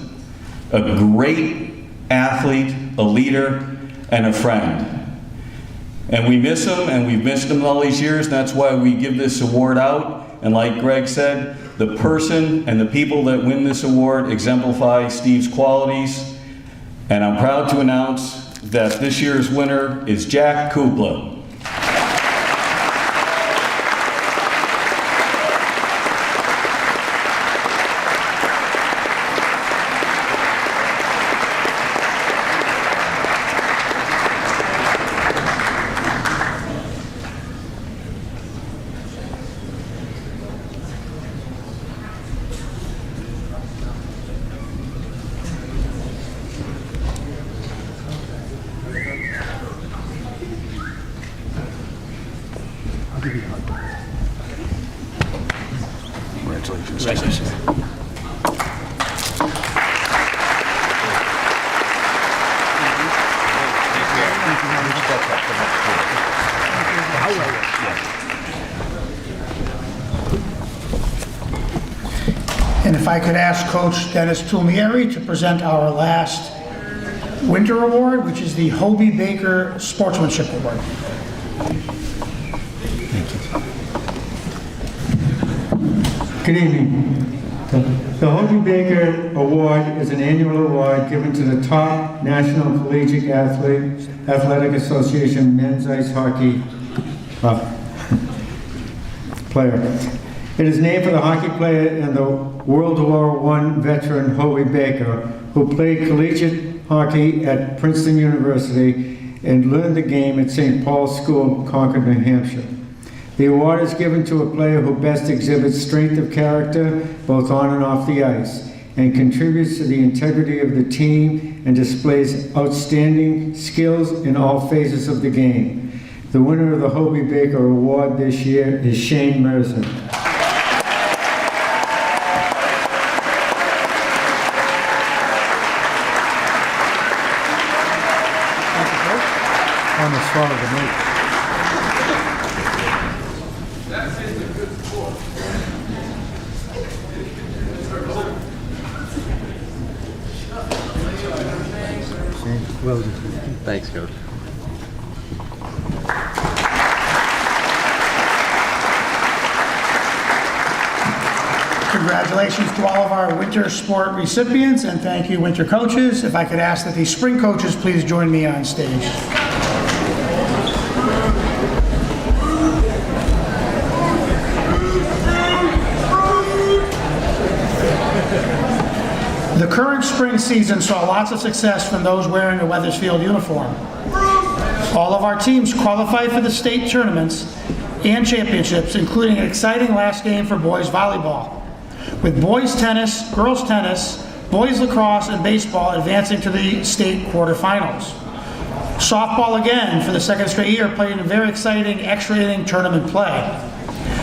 Speaker 12: a great athlete, a leader, and a friend. And we miss him, and we've missed him all these years, and that's why we give this award out. And like Greg said, the person and the people that win this award exemplify Steve's qualities. And I'm proud to announce that this year's winner is Jack Kubla.
Speaker 1: I could ask Coach Dennis Tulmieri to present our last winter award, which is the Hobie Baker Sportsmanship Award.
Speaker 13: Good evening. The Hobie Baker Award is an annual award given to the top National Collegiate Athletic Association men's ice hockey player. It is named for the hockey player and the World War I veteran Hobie Baker, who played collegiate hockey at Princeton University and learned the game at St. Paul's School, Concord, New Hampshire. The award is given to a player who best exhibits strength of character, both on and off the ice, and contributes to the integrity of the team and displays outstanding skills in all phases of the game. The winner of the Hobie Baker Award this year is Shane Mercer.
Speaker 7: On the spot of the night. Well done.
Speaker 3: Thanks, Coach.
Speaker 1: Congratulations to all of our winter sport recipients, and thank you, winter coaches. If I could ask that the spring coaches please join me on stage. The current spring season saw lots of success from those wearing a Wethersfield uniform. All of our teams qualified for the state tournaments and championships, including an exciting last game for boys volleyball, with boys tennis, girls tennis, boys lacrosse, and baseball advancing to the state quarterfinals. Softball again for the second straight year played in a very exciting extra inning tournament play.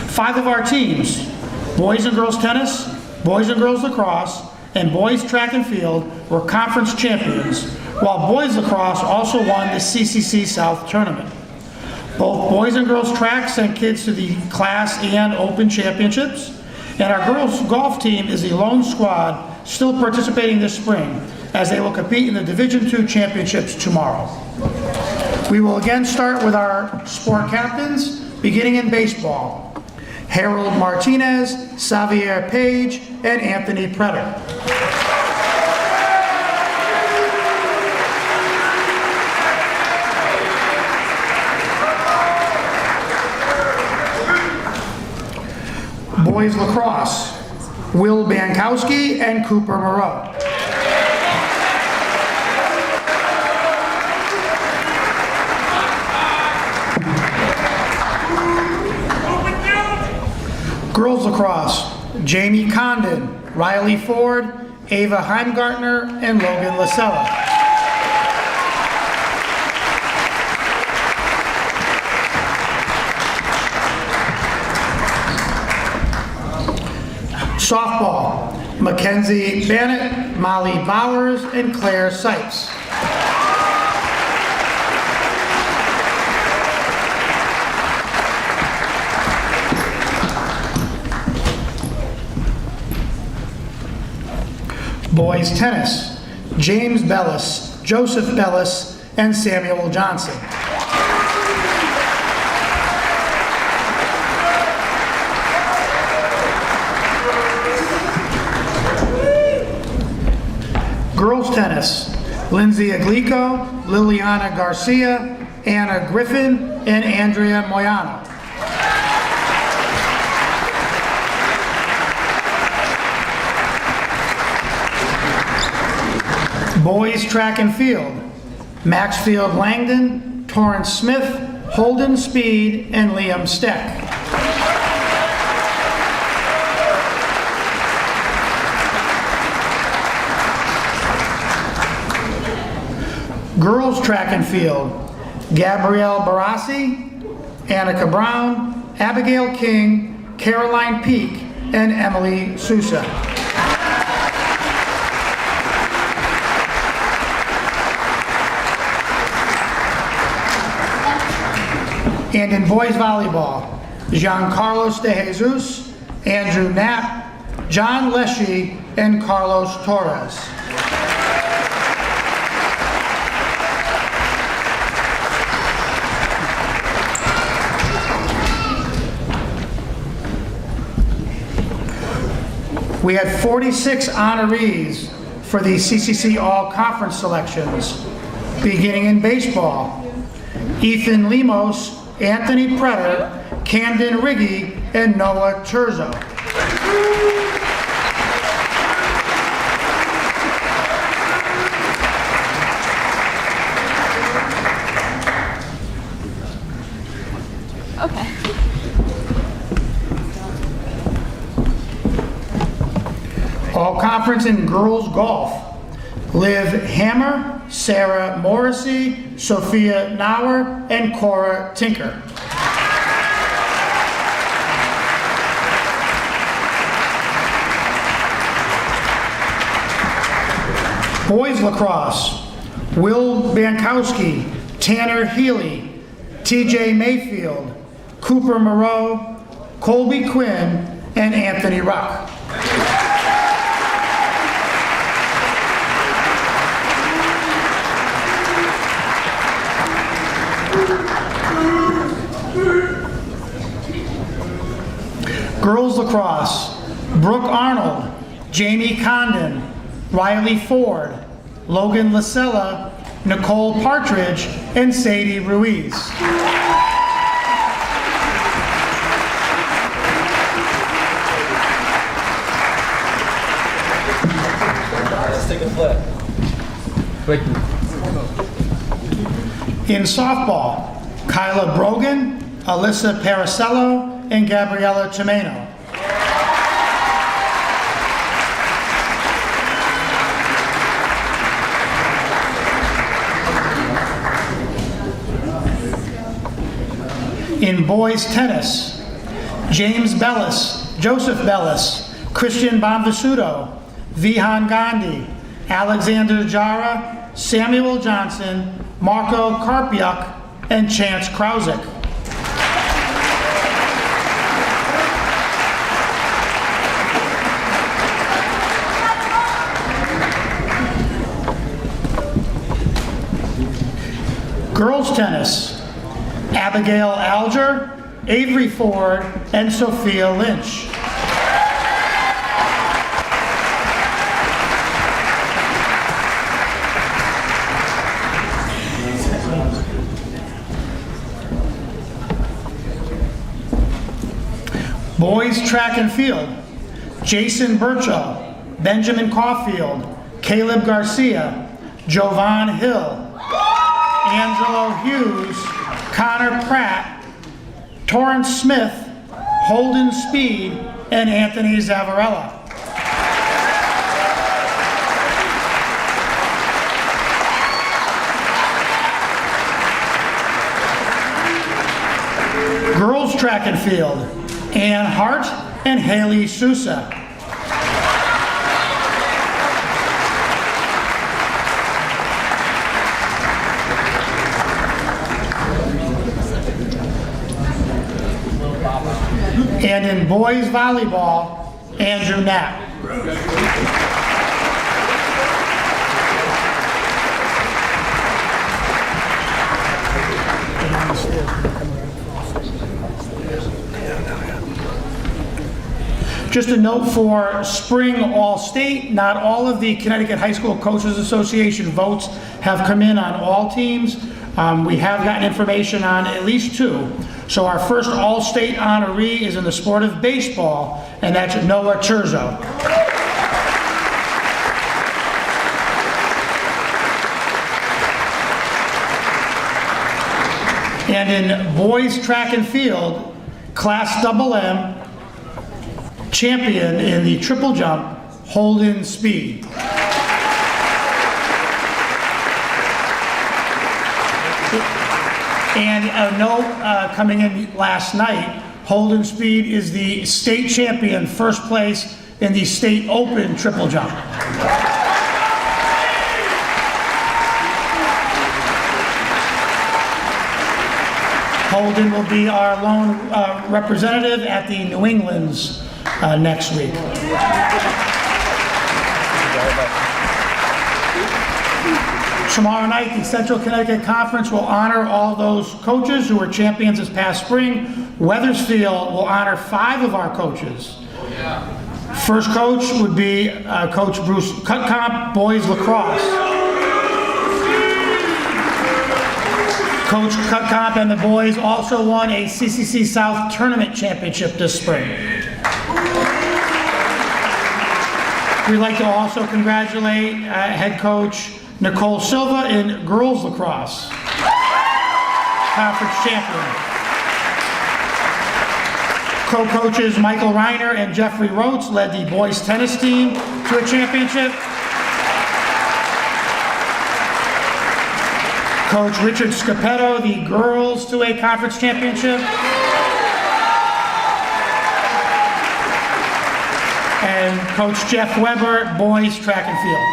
Speaker 1: 5 of our teams, boys and girls tennis, boys and girls lacrosse, and boys track and field were conference champions, while boys lacrosse also won the CCC South tournament. Both boys and girls track sent kids to the class and open championships, and our girls golf team is the lone squad still participating this spring, as they will compete in the Division II championships tomorrow. We will again start with our sport captains, beginning in baseball. Harold Martinez, Xavier Page, and Anthony Pretter. Boys lacrosse, Will Bankowski and Cooper Moreau. Girls lacrosse, Jamie Condon, Riley Ford, Ava Heimgartner, and Logan Lasella. Softball, Mackenzie Bennett, Molly Bowers, and Claire Sipes. Boys tennis, James Bellis, Joseph Bellis, and Samuel Johnson. Girls tennis, Lindsay Aglico, Liliana Garcia, Anna Griffin, and Andrea Moyano. Boys track and field, Maxfield Langdon, Torrance Smith, Holden Speed, and Liam Steck. Girls track and field, Gabrielle Barassi, Annika Brown, Abigail King, Caroline Peak, and Emily Sousa. And in boys volleyball, Giancarlos De Jesus, Andrew Knapp, John Leshy and Carlos Torres. We had 46 honorees for the CCC All-Conference selections, beginning in baseball. Ethan Lemos, Anthony Pretter, Camden Riggy, and Noah Churzo.
Speaker 14: Okay.
Speaker 1: All conference in girls golf. Liv Hammer, Sarah Morrissey, Sophia Nauer, and Cora Tinker. Boys lacrosse. Will Bankowski, Tanner Healy, TJ Mayfield, Cooper Moreau, Colby Quinn, and Anthony Ruck. Girls lacrosse. Brooke Arnold, Jamie Condon, Riley Ford, Logan Lasella, Nicole Partridge, and Sadie Ruiz.
Speaker 3: Let's take a flip.
Speaker 1: In softball, Kyla Brogan, Alyssa Paracello, and Gabriella Tomeno. In boys tennis, James Bellis, Joseph Bellis, Christian Bonvisuto, Vihan Gandhi, Alexander Jara, Samuel Johnson, Marco Karpiuk, and Chance Krausick. Girls tennis, Abigail Alger, Avery Ford, and Sophia Lynch. Boys track and field, Jason Burchell, Benjamin Caulfield, Caleb Garcia, Jovan Hill, Angelo Hughes, Connor Pratt, Torrance Smith, Holden Speed, and Anthony Zavarella. Girls track and field, Ann Hart and Haley Sousa. And in boys volleyball, Andrew Knapp. Just a note for spring all-state, not all of the Connecticut High School Coaches Association votes have come in on all teams. We have gotten information on at least 2. So our first all-state honoree is in the sport of baseball, and that's Noah Churzo. And in boys track and field, Class MM, champion in the triple jump, Holden Speed. And a note coming in last night, Holden Speed is the state champion, first place in the state open triple jump. Holden will be our lone representative at the New England's next week. Tomorrow night, the Central Connecticut Conference will honor all those coaches who were champions this past spring. Wethersfield will honor 5 of our coaches. First coach would be Coach Bruce Cutcomp, boys lacrosse. Coach Cutcomp and the boys also won a CCC South Tournament Championship this spring. We'd like to also congratulate head coach Nicole Silva in girls lacrosse, conference champion. Co-coaches Michael Reiner and Jeffrey Rhodes led the boys tennis team to a championship. Coach Richard Scapetto, the girls to a conference championship. And Coach Jeff Weber, boys track and field.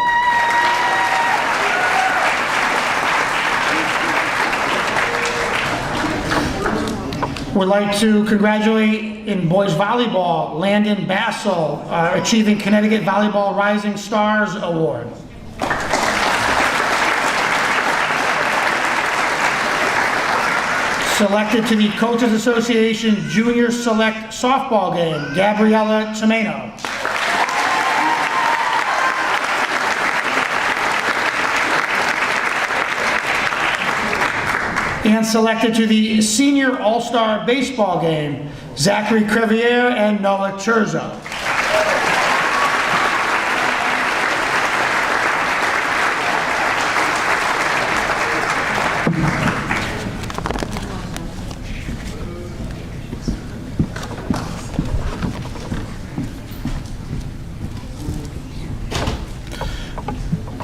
Speaker 1: We'd like to congratulate in boys volleyball, Landon Bassel, achieving Connecticut Volleyball Rising Stars Award. Selected to the Coaches Association Junior Select Softball Game, Gabriella Tomeno. And selected to the Senior All-Star Baseball Game, Zachary Crevier and Noah Churzo.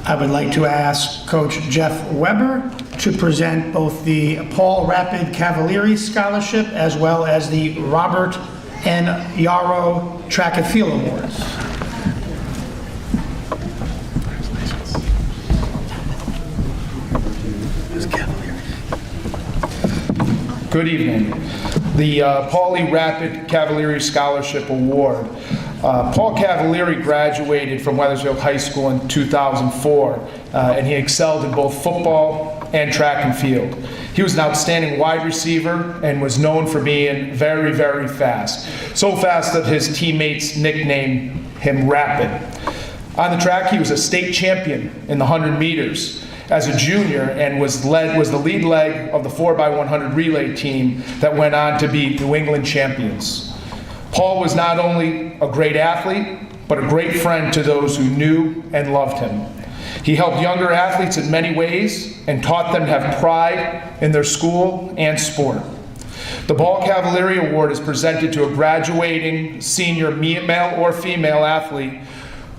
Speaker 1: I would like to ask Coach Jeff Weber to present both the Paul Rapid Cavalieri Scholarship as well as the Robert N. Yarrow Track and Field Awards.
Speaker 14: Good evening. The Paulie Rapid Cavalieri Scholarship Award. Paul Cavalieri graduated from Wethersfield High School in 2004, and he excelled in both football and track and field. He was an outstanding wide receiver and was known for being very, very fast. So fast that his teammates nicknamed him Rapid. On the track, he was a state champion in the 100 meters as a junior and was the lead leg of the 4x100 relay team that went on to be New England champions. Paul was not only a great athlete, but a great friend to those who knew and loved him. He helped younger athletes in many ways and taught them to have pride in their school and sport. The Paul Cavalieri Award is presented to a graduating senior male or female athlete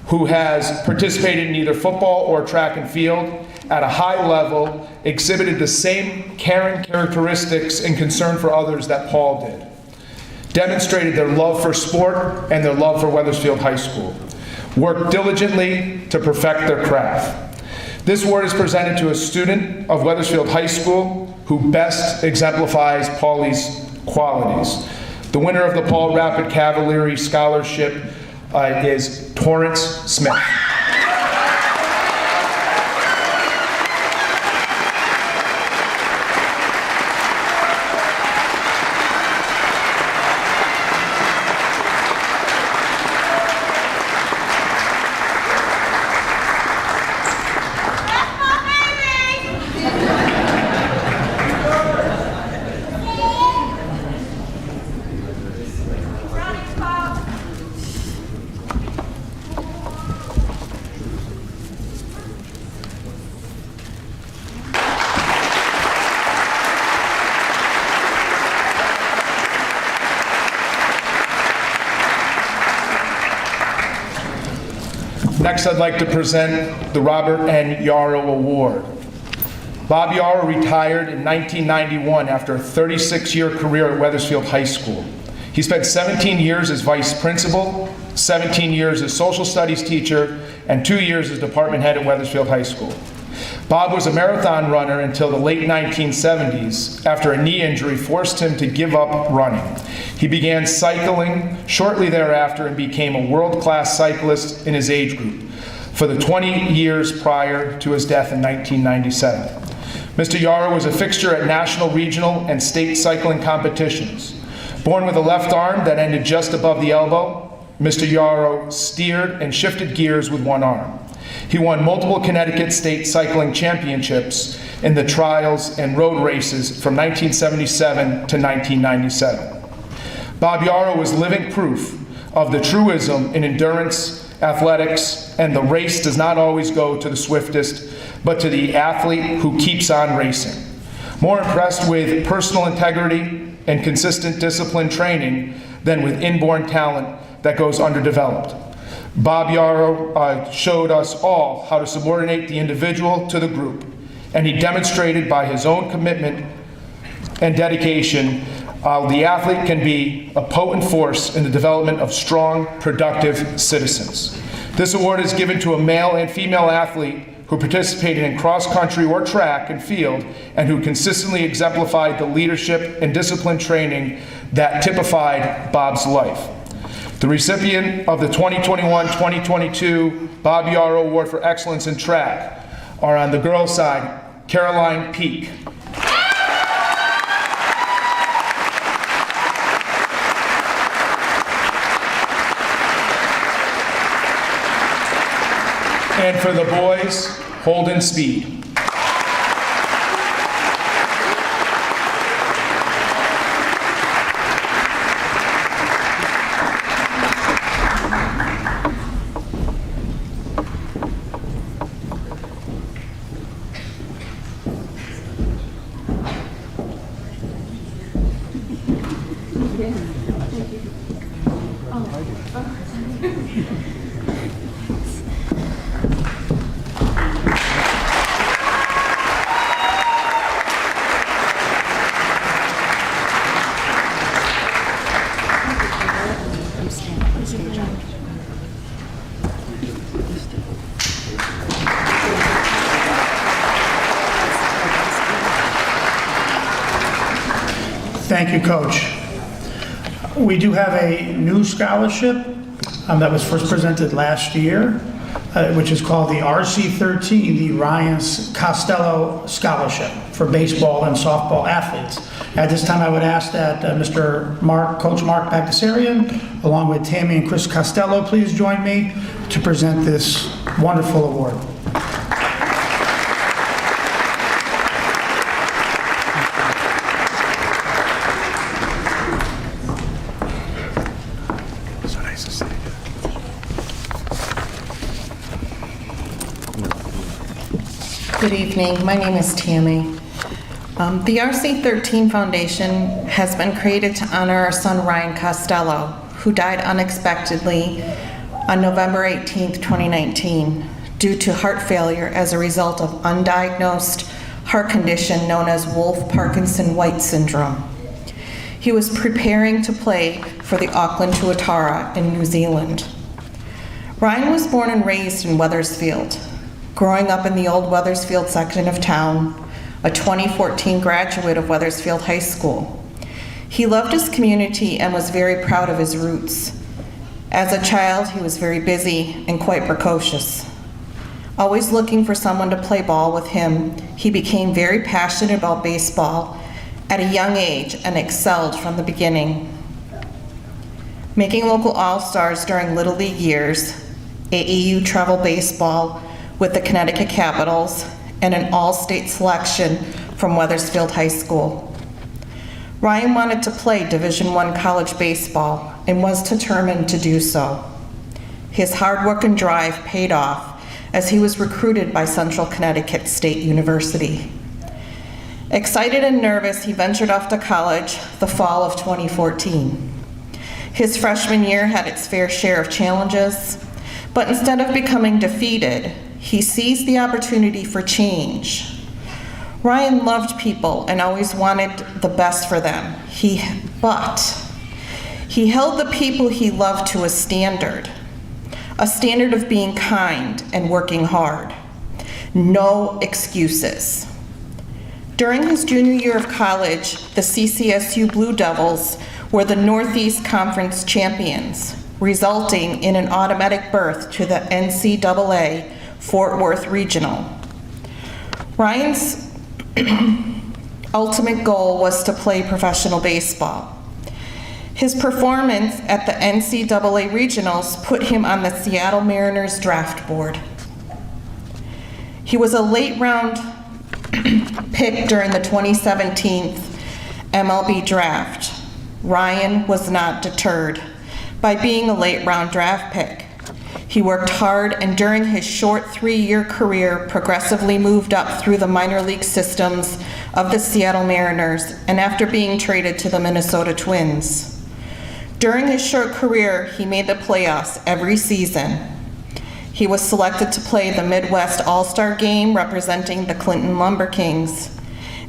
Speaker 14: who has participated in either football or track and field at a high level, exhibited the same caring characteristics and concern for others that Paul did, demonstrated their love for sport and their love for Wethersfield High School, worked diligently to perfect their craft. This award is presented to a student of Wethersfield High School who best exemplifies Paulie's qualities. The winner of the Paul Rapid Cavalieri Scholarship is Torrance Smith. Next, I'd like to present the Robert N. Yarrow Award. Bob Yarrow retired in 1991 after a 36-year career at Wethersfield High School. He spent 17 years as vice principal, 17 years as social studies teacher, and 2 years as department head at Wethersfield High School. Bob was a marathon runner until the late 1970s, after a knee injury forced him to give up running. He began cycling shortly thereafter and became a world-class cyclist in his age group for the 20 years prior to his death in 1997. Mr. Yarrow was a fixture at national, regional, and state cycling competitions. Born with a left arm that ended just above the elbow, Mr. Yarrow steered and shifted gears with one arm. He won multiple Connecticut State Cycling Championships in the trials and road races from 1977 to 1997. Bob Yarrow was living proof of the truism in endurance, athletics, and the race does not always go to the swiftest, but to the athlete who keeps on racing. More impressed with personal integrity and consistent discipline training than with inborn talent that goes underdeveloped. Bob Yarrow showed us all how to subordinate the individual to the group, and he demonstrated by his own commitment and dedication how the athlete can be a potent force in the development of strong, productive citizens. This award is given to a male and female athlete who participated in cross-country or track and field and who consistently exemplified the leadership and discipline training that typified Bob's life. The recipient of the 2021-2022 Bob Yarrow Award for Excellence in Track are on the girls' side, Caroline Peak. And for the boys, Holden Speed.
Speaker 1: Thank you, Coach. We do have a new scholarship that was first presented last year, which is called the RC13, the Ryan Costello Scholarship for baseball and softball athletes. At this time, I would ask that Coach Mark Bagdasarian, along with Tammy and Chris Costello, please join me to present this wonderful award.
Speaker 15: Good evening. My name is Tammy. The RC13 Foundation has been created to honor our son Ryan Costello, who died unexpectedly on November 18, 2019, due to heart failure as a result of undiagnosed heart condition known as Wolff-Parkinson-White syndrome. He was preparing to play for the Auckland Tuatara in New Zealand. Ryan was born and raised in Wethersfield. Growing up in the old Wethersfield section of town, a 2014 graduate of Wethersfield High School. He loved his community and was very proud of his roots. As a child, he was very busy and quite precocious. Always looking for someone to play ball with him, he became very passionate about baseball at a young age and excelled from the beginning. Making local all-stars during Little League years, AAU travel baseball with the Connecticut Capitals, and an all-state selection from Wethersfield High School. Ryan wanted to play Division I college baseball and was determined to do so. His hard work and drive paid off as he was recruited by Central Connecticut State University. Excited and nervous, he ventured off to college the fall of 2014. His freshman year had its fair share of challenges, but instead of becoming defeated, he seized the opportunity for change. Ryan loved people and always wanted the best for them. But he held the people he loved to a standard of being kind and working hard. No excuses. During his junior year of college, the CCSU Blue Devils were the Northeast Conference champions, resulting in an automatic berth to the NCAA Fort Worth Regional. Ryan's ultimate goal was to play professional baseball. His performance at the NCAA Regionals put him on the Seattle Mariners draft board. He was a late round pick during the 2017 MLB draft. Ryan was not deterred by being a late round draft pick. He worked hard and during his short 3-year career progressively moved up through the minor league systems of the Seattle Mariners and after being traded to the Minnesota Twins. During his short career, he made the playoffs every season. He was selected to play the Midwest All-Star Game representing the Clinton Lumber Kings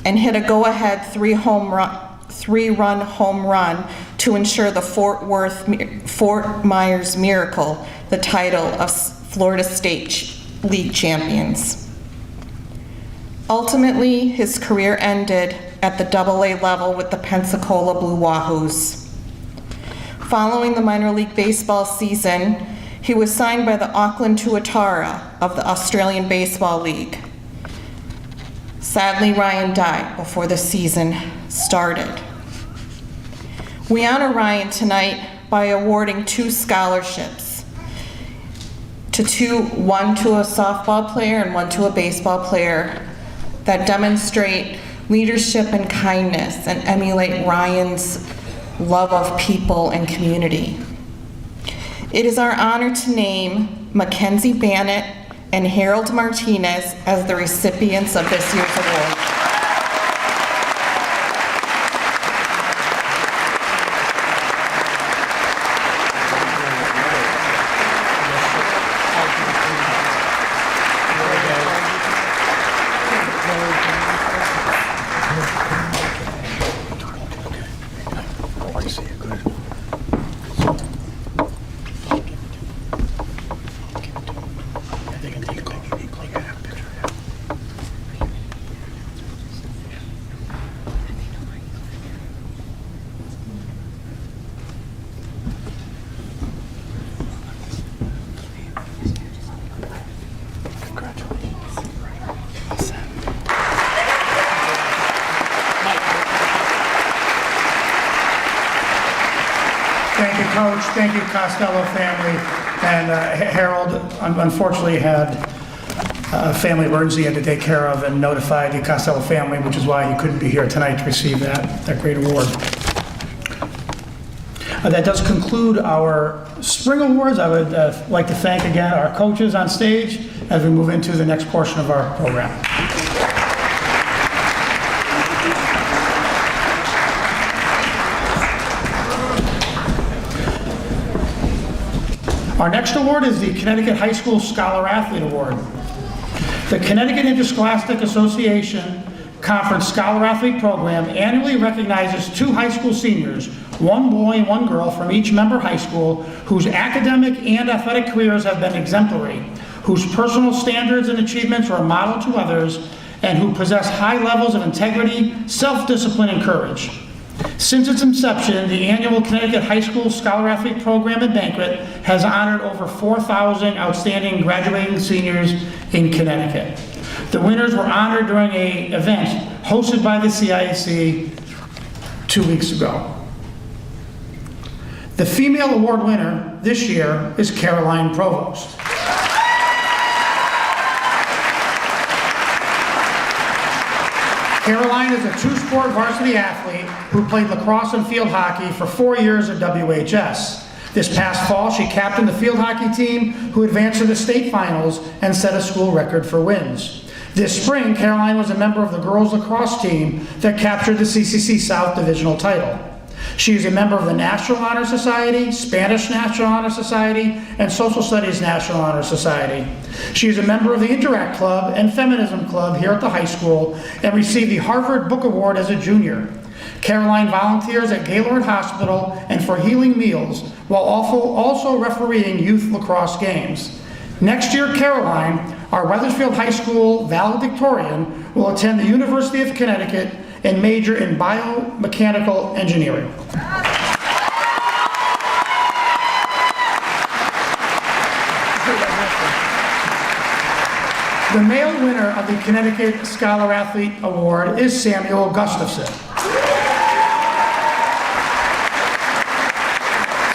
Speaker 15: and hit a go-ahead 3-run home run to ensure the Fort Myers Miracle the title of Florida State League champions. Ultimately, his career ended at the AA level with the Pensacola Blue Wahoos. Following the minor league baseball season, he was signed by the Auckland Tuatara of the Australian Baseball League. Sadly, Ryan died before the season started. We honor Ryan tonight by awarding 2 scholarships, one to a softball player and one to a baseball player, that demonstrate leadership and kindness and emulate Ryan's love of people and community. It is our honor to name Mackenzie Bannett and Harold Martinez as the recipients of this year's award.
Speaker 1: Thank you, Coach. Thank you, Costello family. And Harold unfortunately had a family emergency he had to take care of and notified the Costello family, which is why he couldn't be here tonight to receive that great award. That does conclude our spring awards. I would like to thank again our coaches on stage as we move into the next portion of our program. Our next award is the Connecticut High School Scholar Athlete Award. The Connecticut Interscholastic Association Conference Scholar Athlete Program annually recognizes 2 high school seniors, 1 boy and 1 girl from each member high school, whose academic and athletic careers have been exemplary, whose personal standards and achievements are a model to others, and who possess high levels of integrity, self-discipline, and courage. Since its inception, the annual Connecticut High School Scholar Athlete Program and Banquet has honored over 4,000 outstanding graduating seniors in Connecticut. The winners were honored during an event hosted by the CIAC 2 weeks ago. The female award winner this year is Caroline Provost. Caroline is a 2-sport varsity athlete who played lacrosse and field hockey for 4 years at WHS. This past fall, she captained the field hockey team who advanced to the state finals and set a school record for wins. This spring, Caroline was a member of the girls lacrosse team that captured the CCC South Divisional title. She is a member of the National Honor Society, Spanish National Honor Society, and Social Studies National Honor Society. She is a member of the Interact Club and Feminism Club here at the high school and received the Harvard Book Award as a junior. Caroline volunteers at Gaylord Hospital and for Healing Meals while also refereeing youth lacrosse games. Next year, Caroline, our Wethersfield High School valedictorian, will attend the University of Connecticut and major in biomechanical engineering. The male winner of the Connecticut Scholar Athlete Award is Samuel Gustafson.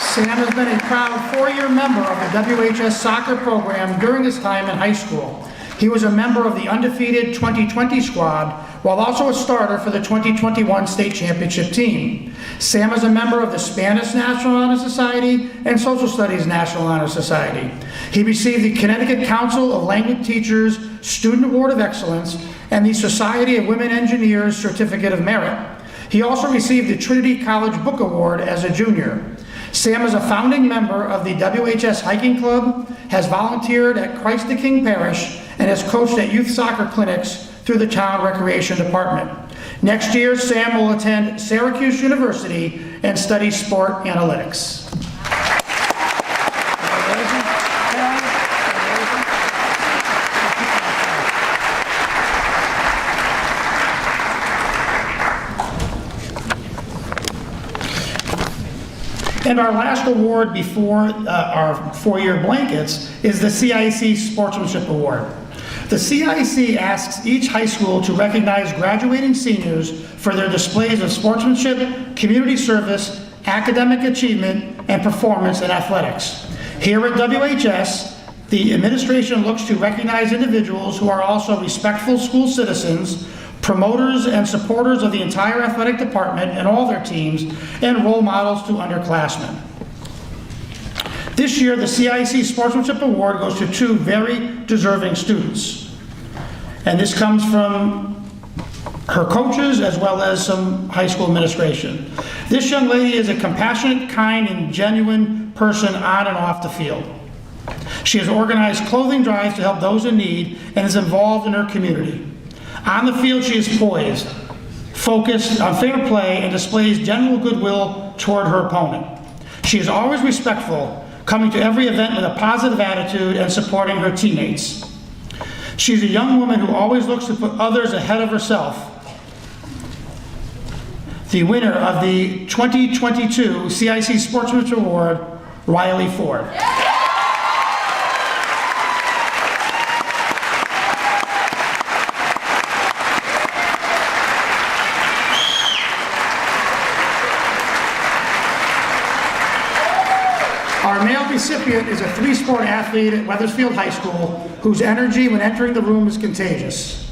Speaker 1: Sam has been a proud 4-year member of the WHS soccer program during his time in high school. He was a member of the undefeated 2020 squad, while also a starter for the 2021 state championship team. Sam is a member of the Spanish National Honor Society and Social Studies National Honor Society. He received the Connecticut Council of Language Teachers Student Award of Excellence and the Society of Women Engineers Certificate of Merit. He also received the Trinity College Book Award as a junior. Sam is a founding member of the WHS Hiking Club, has volunteered at Christ the King Parish, and has coached at youth soccer clinics through the Town Recreation Department. Next year, Sam will attend Syracuse University and study sport analytics. And our last award before our 4-year blankets is the CIC Sportsmanship Award. The CIC asks each high school to recognize graduating seniors for their displays of sportsmanship, community service, academic achievement, and performance in athletics. Here at WHS, the administration looks to recognize individuals who are also respectful school citizens, promoters and supporters of the entire athletic department and all their teams, and role models to underclassmen. This year, the CIC Sportsmanship Award goes to 2 very deserving students. And this comes from her coaches as well as some high school administration. This young lady is a compassionate, kind, and genuine person on and off the field. She has organized clothing drives to help those in need and is involved in her community. On the field, she is poised, focused on fair play, and displays general goodwill toward her opponent. She is always respectful, coming to every event with a positive attitude and supporting her teammates. She's a young woman who always looks to put others ahead of herself. The winner of the 2022 CIC Sportsmanship Award, Riley Ford. Our male recipient is a 3-sport athlete at Wethersfield High School whose energy when entering the room is contagious.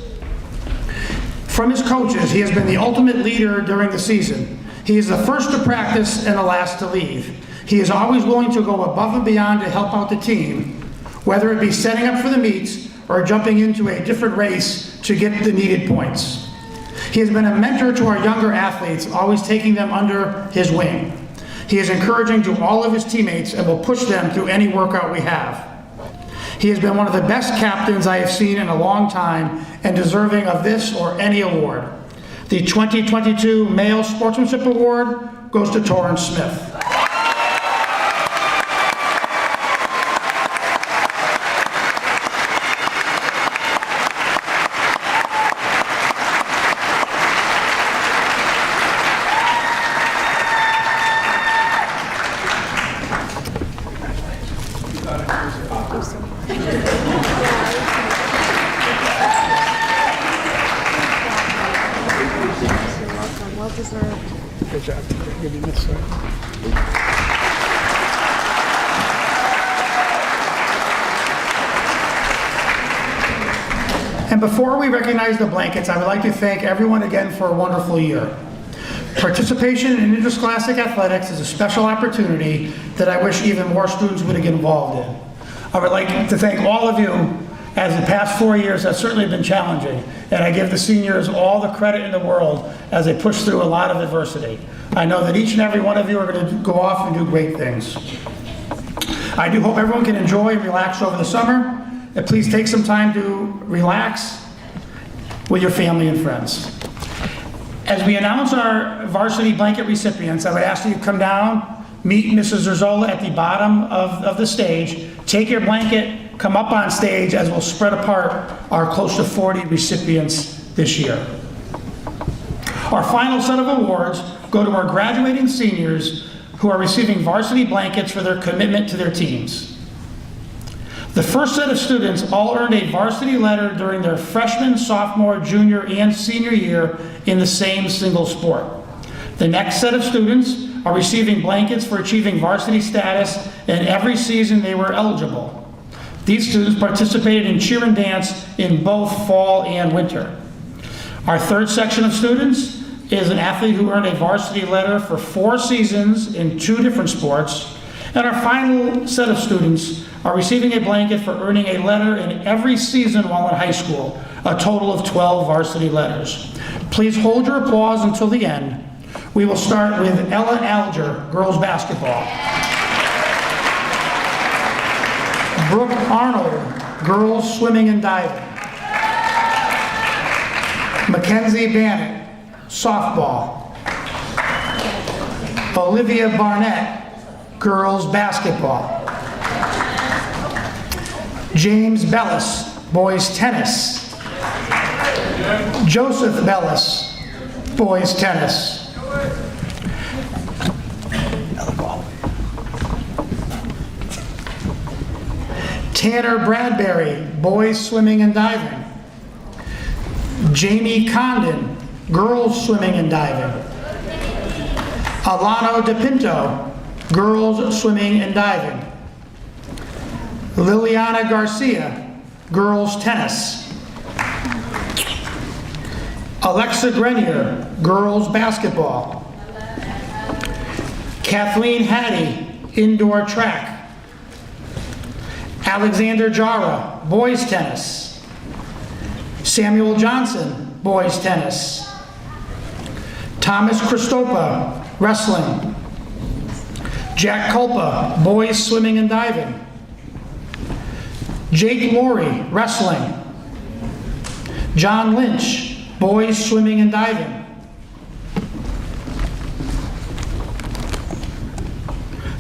Speaker 1: From his coaches, he has been the ultimate leader during the season. He is the first to practice and the last to leave. He is always willing to go above and beyond to help out the team, whether it be setting up for the meets or jumping into a different race to get the needed points. He has been a mentor to our younger athletes, always taking them under his wing. He is encouraging to all of his teammates and will push them through any workout we have. He has been one of the best captains I have seen in a long time and deserving of this or any award. The 2022 Male Sportsmanship Award goes to Torrance Smith.
Speaker 14: Good job. Give me this one.
Speaker 1: And before we recognize the blankets, I would like to thank everyone again for a wonderful year. Participation in interscholastic athletics is a special opportunity that I wish even more students would get involved in. I would like to thank all of you, as the past 4 years have certainly been challenging, and I give the seniors all the credit in the world as they push through a lot of adversity. I know that each and every one of you are going to go off and do great things. I do hope everyone can enjoy and relax over the summer, and please take some time to relax with your family and friends. As we announce our varsity blanket recipients, I would ask that you come down, meet Mrs. Zerzola at the bottom of the stage, take your blanket, come up on stage as we'll spread apart our close to 40 recipients this year. Our final set of awards go to our graduating seniors who are receiving varsity blankets for their commitment to their teams. The first set of students all earned a varsity letter during their freshman, sophomore, junior, and senior year in the same single sport. The next set of students are receiving blankets for achieving varsity status in every season they were eligible. These students participated in cheer and dance in both fall and winter. Our third section of students is an athlete who earned a varsity letter for 4 seasons in 2 different sports. And our final set of students are receiving a blanket for earning a letter in every season while in high school, a total of 12 varsity letters. Please hold your applause until the end. We will start with Ella Alger, girls basketball. Brooke Arnold, girls swimming and diving. Mackenzie Bannock, softball. Olivia Barnett, girls basketball. James Bellis, boys tennis. Joseph Bellis, boys tennis. Tanner Bradbury, boys swimming and diving. Jamie Condon, girls swimming and diving. Alano DePinto, girls swimming and diving. Liliana Garcia, girls tennis. Alexa Grenier, girls basketball. Kathleen Hattie, indoor track. Alexander Jara, boys tennis. Samuel Johnson, boys tennis. Thomas Christopa, wrestling. Jack Culpa, boys swimming and diving. Jake Laurie, wrestling. John Lynch, boys swimming and diving.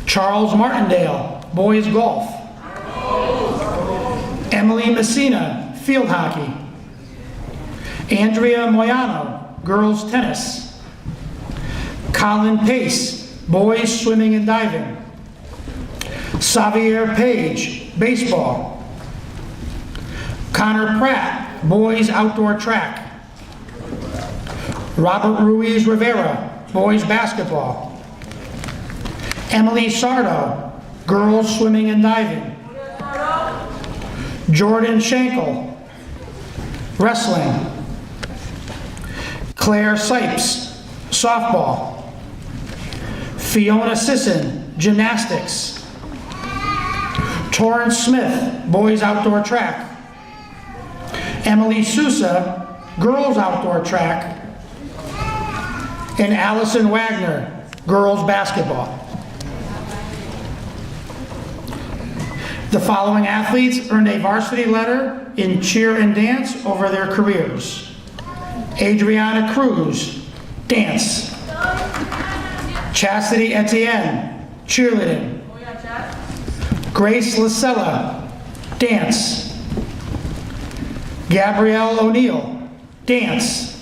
Speaker 1: Charles Martindale, boys golf. Emily Messina, field hockey. Andrea Moyano, girls tennis. Colin Pace, boys swimming and diving. Xavier Page, baseball. Connor Pratt, boys outdoor track. Robert Ruiz Rivera, boys basketball. Emily Sardo, girls swimming and diving. Jordan Schenkel, wrestling. Claire Sipes, softball. Fiona Sisson, gymnastics. Torrance Smith, boys outdoor track. Emily Sousa, girls outdoor track. And Allison Wagner, girls basketball. The following athletes earned a varsity letter in cheer and dance over their careers. Adriana Cruz, dance. Chastity Etienne, cheerleading. Grace Lasella, dance. Gabrielle O'Neill, dance.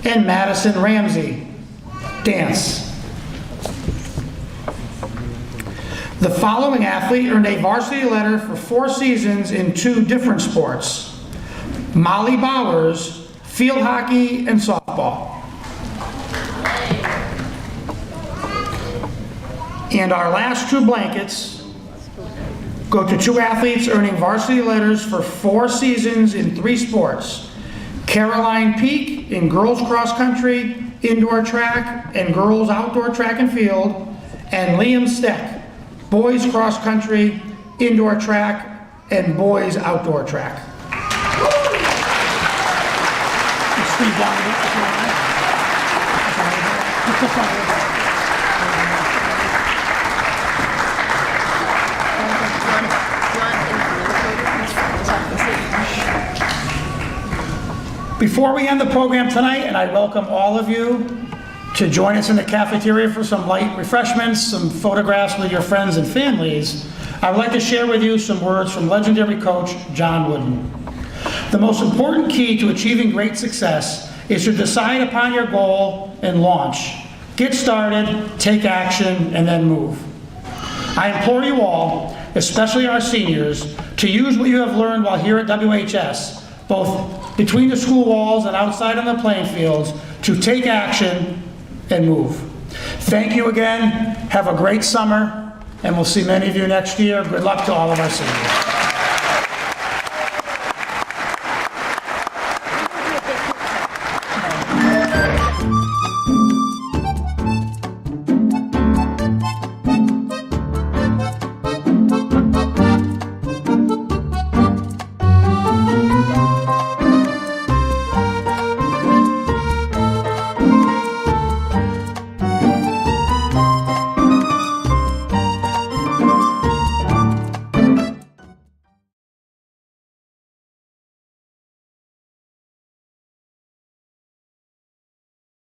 Speaker 1: And Madison Ramsey, dance. The following athlete earned a varsity letter for 4 seasons in 2 different sports. Molly Bowers, field hockey and softball. And our last 2 blankets go to 2 athletes earning varsity letters for 4 seasons in 3 sports. Caroline Peak in girls cross country, indoor track, and girls outdoor track and field, and Liam Steck, boys cross country, indoor track, and boys outdoor track. Before we end the program tonight, and I welcome all of you to join us in the cafeteria for some light refreshments, some photographs with your friends and families, I would like to share with you some words from legendary coach John Wooden. The most important key to achieving great success is to decide upon your goal and launch. Get started, take action, and then move. I implore you all, especially our seniors, to use what you have learned while here at WHS, both between the school walls and outside on the playing fields, to take action and move. Thank you again. Have a great summer, and we'll see many of you next year. Good luck to all of our seniors.